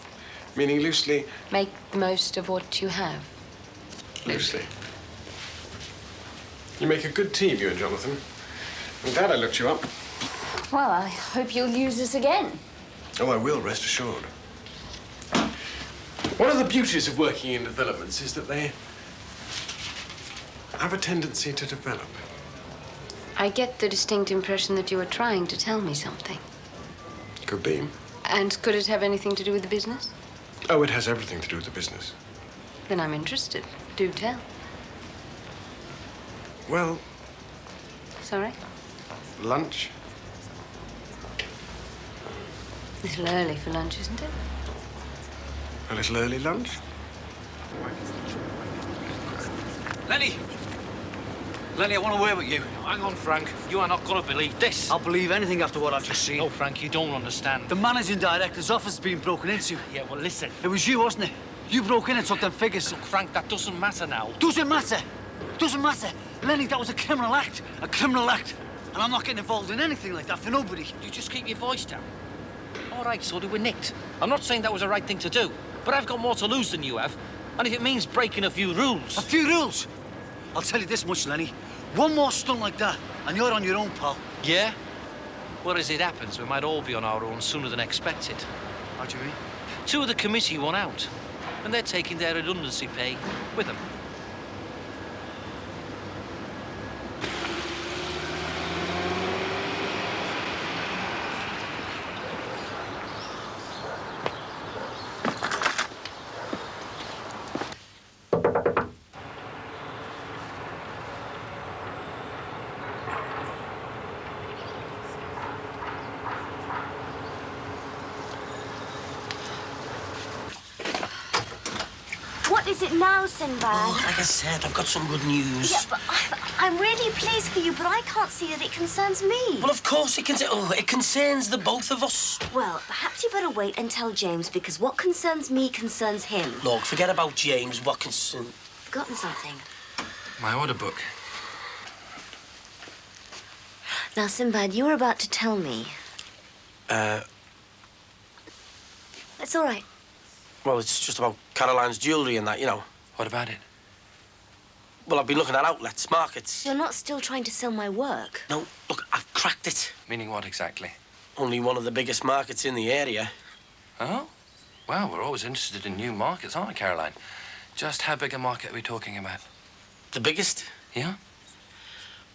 meaning loosely... Make the most of what you have. Loosely. You make a good team, you and Jonathan. I'm glad I looked you up. Well, I hope you'll use us again. Oh, I will, rest assured. One of the beauties of working in developments is that they have a tendency to develop. I get the distinct impression that you were trying to tell me something. Could be. And could it have anything to do with the business? Oh, it has everything to do with the business. Then I'm interested. Do tell. Well... Sorry? Lunch? A little early for lunch, isn't it? A little early lunch? Lenny! Lenny, I want to word with you. Hang on, Frank. You are not going to believe this. I'll believe anything after what I've just seen. No, Frank, you don't understand. The managing director's office has been broken into. Yeah, well, listen. It was you, wasn't it? You broke in and took them figures. Look, Frank, that doesn't matter now. Doesn't matter. Doesn't matter. Lenny, that was a criminal act. A criminal act. And I'm not getting involved in anything like that for nobody. You just keep your voice down. All right, so they were nicked. I'm not saying that was the right thing to do, but I've got more to lose than you have. And if it means breaking a few rules... A few rules? I'll tell you this much, Lenny. One more stunt like that, and you're on your own, pal. Yeah? Well, as it happens, we might all be on our own sooner than expected. How do you mean? Two of the committee want out, and they're taking their redundancy pay with them. What is it now, Sinbad? Oh, like I said, I've got some good news. Yeah, but I'm really pleased for you, but I can't see that it concerns me. Well, of course it concerns... Oh, it concerns the both of us. Well, perhaps you better wait and tell James, because what concerns me concerns him. Look, forget about James. What concerns... Forgotten something. My order book. Now, Sinbad, you were about to tell me. It's all right. Well, it's just about Caroline's jewellery and that, you know. What about it? Well, I've been looking at outlets, markets. You're not still trying to sell my work. No, look, I've cracked it. Meaning what exactly? Only one of the biggest markets in the area. Oh? Well, we're always interested in new markets, aren't we, Caroline? Just how big a market are we talking about? The biggest? Yeah?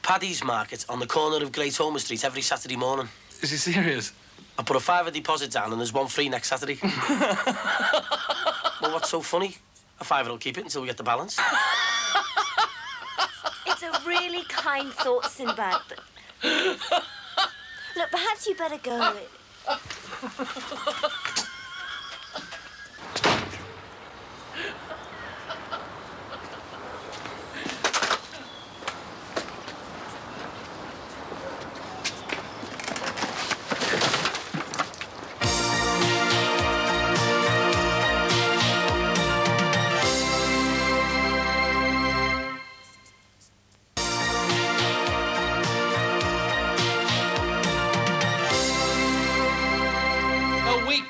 Paddy's Market on the corner of Great Homer Street every Saturday morning. Is he serious? I put a £5 deposit down and there's one free next Saturday. Well, what's so funny? A £5 will keep it until we get the balance. It's a really kind thought, Sinbad, but... Look, perhaps you better go.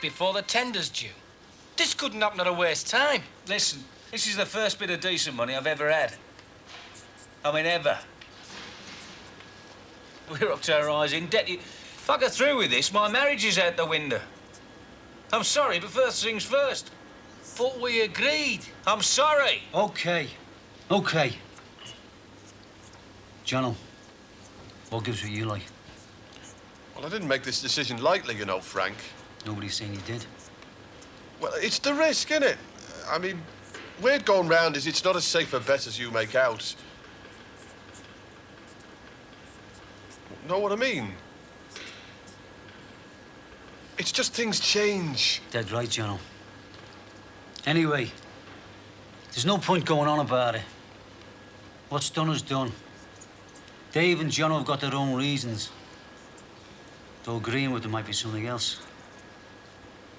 Before the tender's due. This couldn't happen at a waste time. Listen, this is the first bit of decent money I've ever had. I mean, ever. We're up to our eyes in debt. If I go through with this, my marriage is out the window. I'm sorry, but first things first. But we agreed. I'm sorry. OK. OK. Jono, what gives what you like? Well, I didn't make this decision lightly, you know, Frank. Nobody's saying you did. Well, it's the risk, innit? I mean, word going round is it's not as safe a bet as you make out. Know what I mean? It's just things change. Dead right, Jono. Anyway, there's no point going on about it. What's done is done. Dave and Jono have got their own reasons. Though agreeing with them might be something else.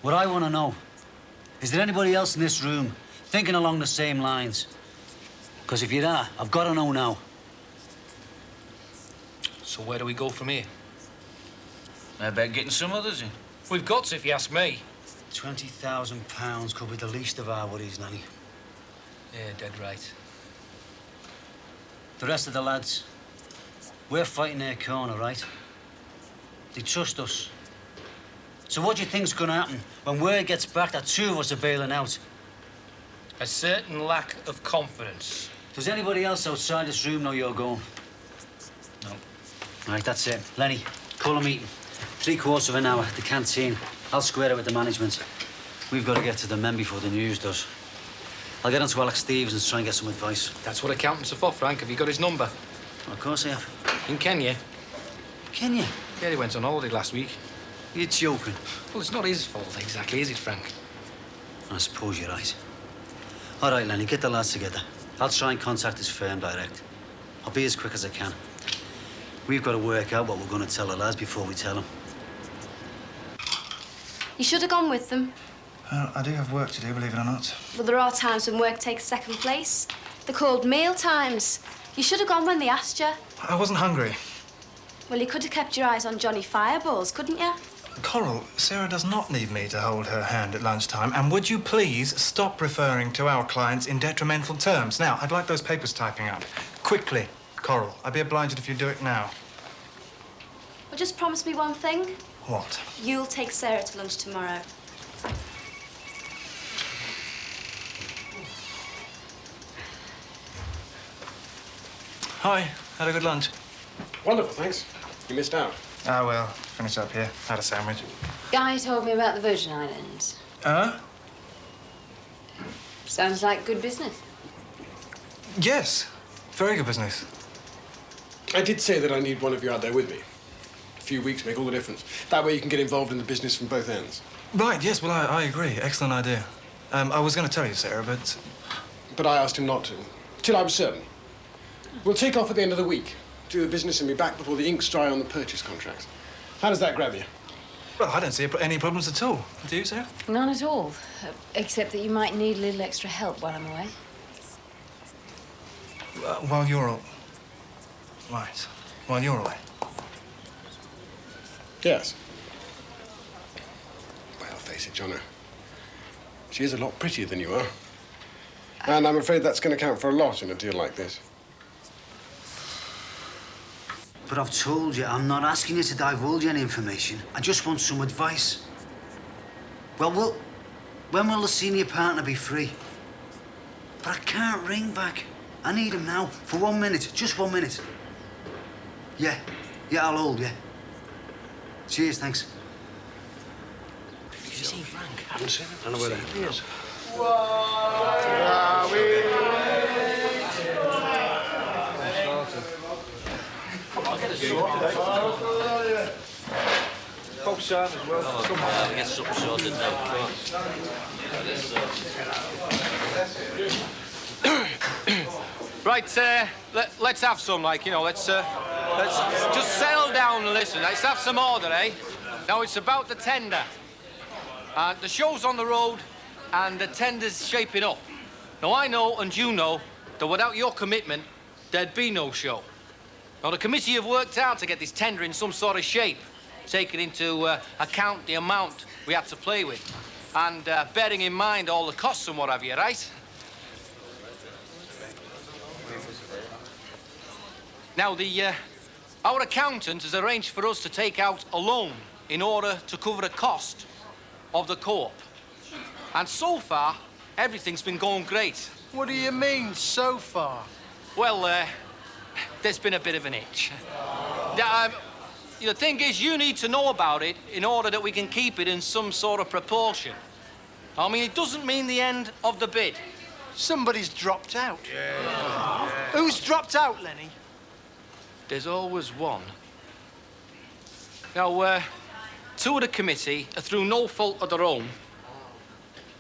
What I want to know, is there anybody else in this room thinking along the same lines? Because if you're there, I've got to know now. So where do we go from here? How about getting some others in? We've got to, if you ask me. £20,000 could be the least of our worries, Nanny. Yeah, dead right. The rest of the lads, we're fighting their corner, right? They trust us. So what do you think's going to happen when word gets back that two of us are bailing out? A certain lack of confidence. Does anybody else outside this room know you're going? No. Right, that's it. Lenny, call a meeting. 3/4 of an hour at the canteen. I'll square it with the management. We've got to get to the men before the news does. I'll get on to Alex Steves and try and get some advice. That's what accountants are for, Frank. Have you got his number? Of course I have. In Kenya. Kenya? Yeah, he went on holiday last week. You're joking. Well, it's not his fault exactly, is it, Frank? I suppose you're right. All right, Lenny, get the lads together. I'll try and contact his firm direct. I'll be as quick as I can. We've got to work out what we're going to tell the lads before we tell them. You should have gone with them. I do have work to do, believe it or not. But there are times when work takes second place. They're called meal times. You should have gone when they asked you. I wasn't hungry. Well, you could have kept your eyes on Johnny Fireballs, couldn't you? Coral, Sarah does not need me to hold her hand at lunchtime. And would you please stop referring to our clients in detrimental terms? Now, I'd like those papers typing up. Quickly, Coral. I'd be obliged if you do it now. Well, just promise me one thing. What? You'll take Sarah to lunch tomorrow. Hi, had a good lunch. Wonderful, thanks. You missed out. Ah, well, finish up here. Had a sandwich. Guy told me about the Virgin Islands. Sounds like good business. Yes. Very good business. I did say that I need one of you out there with me. A few weeks make all the difference. That way you can get involved in the business from both ends. Right, yes, well, I agree. Excellent idea. I was going to tell you, Sarah, but... But I asked him not to, till I was certain. We'll take off at the end of the week, do the business and be back before the ink's dry on the purchase contracts. How does that grab you? Well, I don't see any problems at all. Do you, Sarah? None at all. Except that you might need a little extra help while I'm away. While you're all... Right. While you're away. Yes. Well, face it, Jono. She is a lot prettier than you are. And I'm afraid that's going to count for a lot in a deal like this. But I've told you, I'm not asking you to divulge any information. I just want some advice. Well, when will the senior partner be free? But I can't ring back. I need him now, for 1 minute, just 1 minute. Yeah, I'll hold, yeah. Cheers, thanks. Have you seen Frank? Haven't seen him. I don't know where he is. Both sides as well. Come on, get something sorted now. Right, let's have some, like, you know, let's just settle down and listen. Let's have some order, eh? Now, it's about the tender. The show's on the road, and the tender's shaping up. Now, I know, and you know, that without your commitment, there'd be no show. Now, the committee have worked out to get this tender in some sort of shape, taking into account the amount we had to play with, and bearing in mind all the costs and what have you, right? Now, our accountant has arranged for us to take out a loan in order to cover the cost of the co-op. And so far, everything's been going great. What do you mean, so far? Well, there's been a bit of an itch. the thing is, you need to know about it in order that we can keep it in some sort of proportion. I mean, it doesn't mean the end of the bid. Somebody's dropped out. Who's dropped out, Lenny? There's always one. Now, two of the committee, through no fault of their own,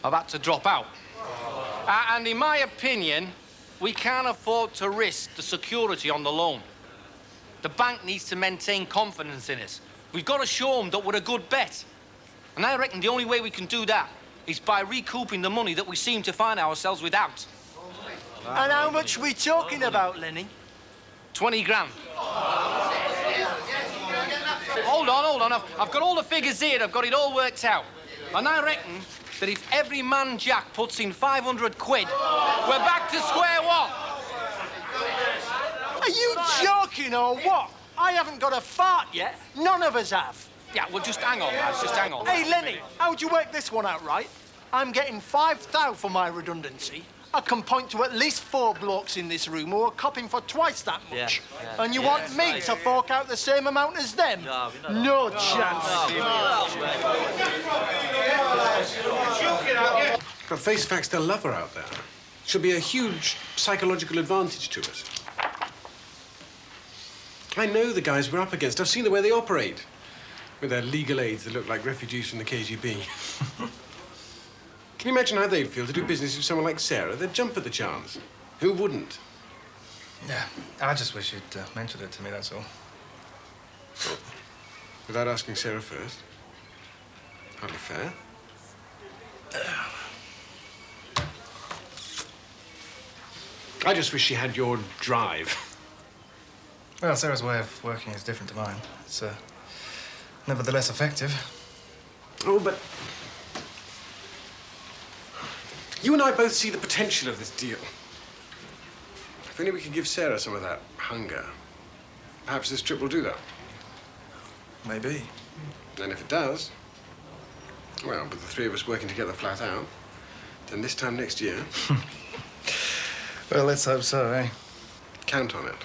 have had to drop out. And in my opinion, we can't afford to risk the security on the loan. The bank needs to maintain confidence in us. We've got to show them that we're a good bet. And I reckon the only way we can do that is by recouping the money that we seem to find ourselves without. And how much are we talking about, Lenny? 20 grand. Hold on. I've got all the figures here. I've got it all worked out. And I reckon that if every man Jack puts in 500 quid, we're back to square one. Are you joking or what? I haven't got a fart yet. None of us have. Yeah, well, just hang on, lads. Just hang on. Hey, Lenny, how'd you work this one out, right? I'm getting 5,000 for my redundancy. I can point to at least 4 blokes in this room who are copping for twice that much. Yeah. And you want me to fork out the same amount as them? No chance. But face facts, they'll love her out there. She'll be a huge psychological advantage to us. I know the guys we're up against. I've seen the way they operate. With their legal aids that look like refugees from the KGB. Can you imagine how they'd feel to do business with someone like Sarah? They'd jump at the chance. Who wouldn't? Yeah, I just wish you'd mentioned it to me, that's all. Oh. Without asking Sarah first? Hardly fair. I just wish she had your drive. Well, Sarah's way of working is different to mine. It's nevertheless effective. Oh, but you and I both see the potential of this deal. If only we could give Sarah some of that hunger. Perhaps this trip will do that. Maybe. And if it does, well, with the three of us working together flat out, then this time next year... Well, let's hope so, eh? Count on it.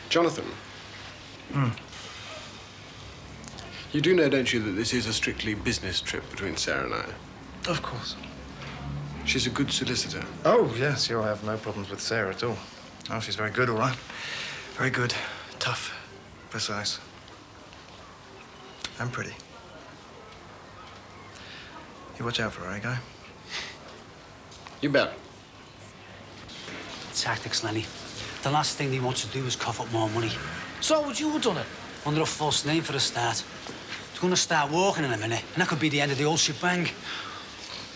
Jonathan. You do know, don't you, that this is a strictly business trip between Sarah and I? Of course. She's a good solicitor. Oh, yes, you'll have no problems with Sarah at all. Oh, she's very good, all right. Very good, tough, precise. And pretty. You watch out for her, eh, Guy? You bet. Tactics, Lenny. The last thing he wants to do is cough up more money. So would you have done it? Under a false name for a start. He's going to start walking in a minute, and that could be the end of the old shebang.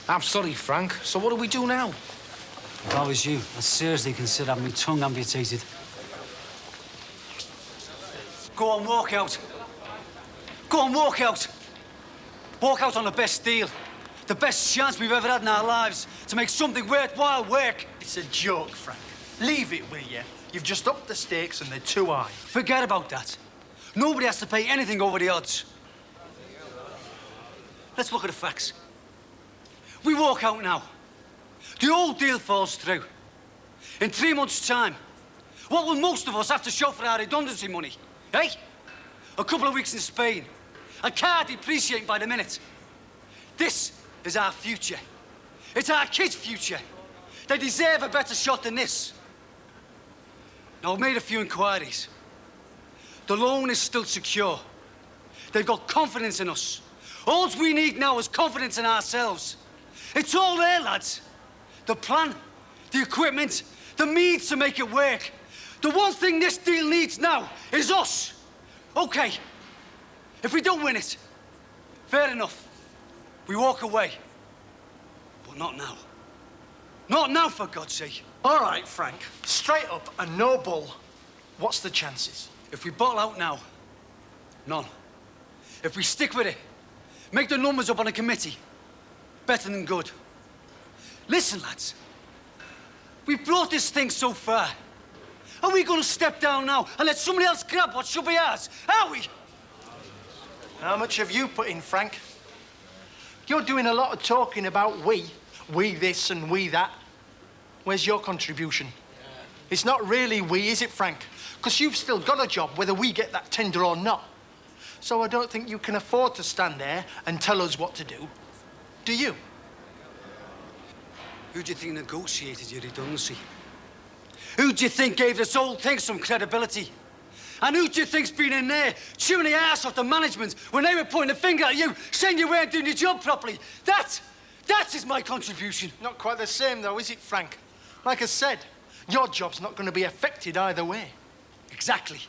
I'm sorry, Frank. So what do we do now? If I was you, I'd seriously consider having my tongue amputated. Go on, walk out. Go on, walk out. Walk out on the best deal. The best chance we've ever had in our lives to make something worthwhile work. It's a joke, Frank. Leave it, will you? You've just upped the stakes and they're too high. Forget about that. Nobody has to pay anything over the odds. Let's look at the facts. We walk out now. The old deal falls through. In 3 months' time, what will most of us have to show for our redundancy money? Eh? A couple of weeks in Spain. A car depreciating by the minute. This is our future. It's our kids' future. They deserve a better shot than this. Now, I've made a few inquiries. The loan is still secure. They've got confidence in us. All we need now is confidence in ourselves. It's all there, lads. The plan, the equipment, the means to make it work. The one thing this deal needs now is us. Okay, if we don't win it, fair enough. We walk away. But not now. Not now, for God's sake. All right, Frank. Straight up and no bull. What's the chances? If we bottle out now, none. If we stick with it, make the numbers up on a committee, better than good. Listen, lads. We've brought this thing so far. Are we going to step down now and let somebody else grab what should be ours? Are we? How much have you put in, Frank? You're doing a lot of talking about we this and we that. Where's your contribution? It's not really we, is it, Frank? Because you've still got a job, whether we get that tender or not. So I don't think you can afford to stand there and tell us what to do. Do you? Who do you think negotiated your redundancy? Who do you think gave this whole thing some credibility? And who do you think's been in there chewing the arse off the management when they were pointing a finger at you, saying you weren't doing your job properly? That is my contribution. Not quite the same, though, is it, Frank? Like I said, your job's not going to be affected either way. Exactly.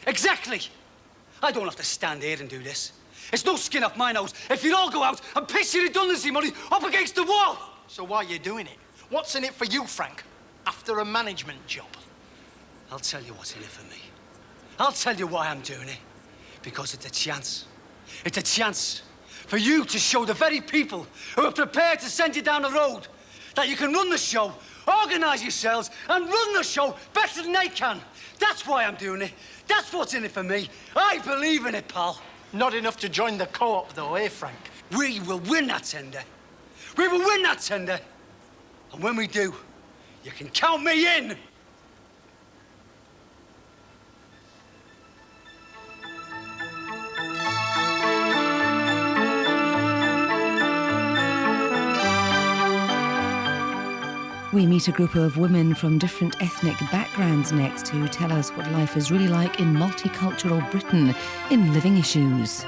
Exactly. I don't have to stand here and do this. It's no skin off my nose if you all go out and piss your redundancy money up against the wall. So why are you doing it? What's in it for you, Frank, after a management job? I'll tell you what's in it for me. I'll tell you why I'm doing it. Because it's a chance. It's a chance for you to show the very people who are prepared to send you down the road that you can run the show, organise yourselves, and run the show better than they can. That's why I'm doing it. That's what's in it for me. I believe in it, pal. Not enough to join the co-op, though, eh, Frank? We will win that tender. We will win that tender. And when we do, you can count me in. We meet a group of women from different ethnic backgrounds next who tell us what life is really like in multicultural Britain in Living Issues.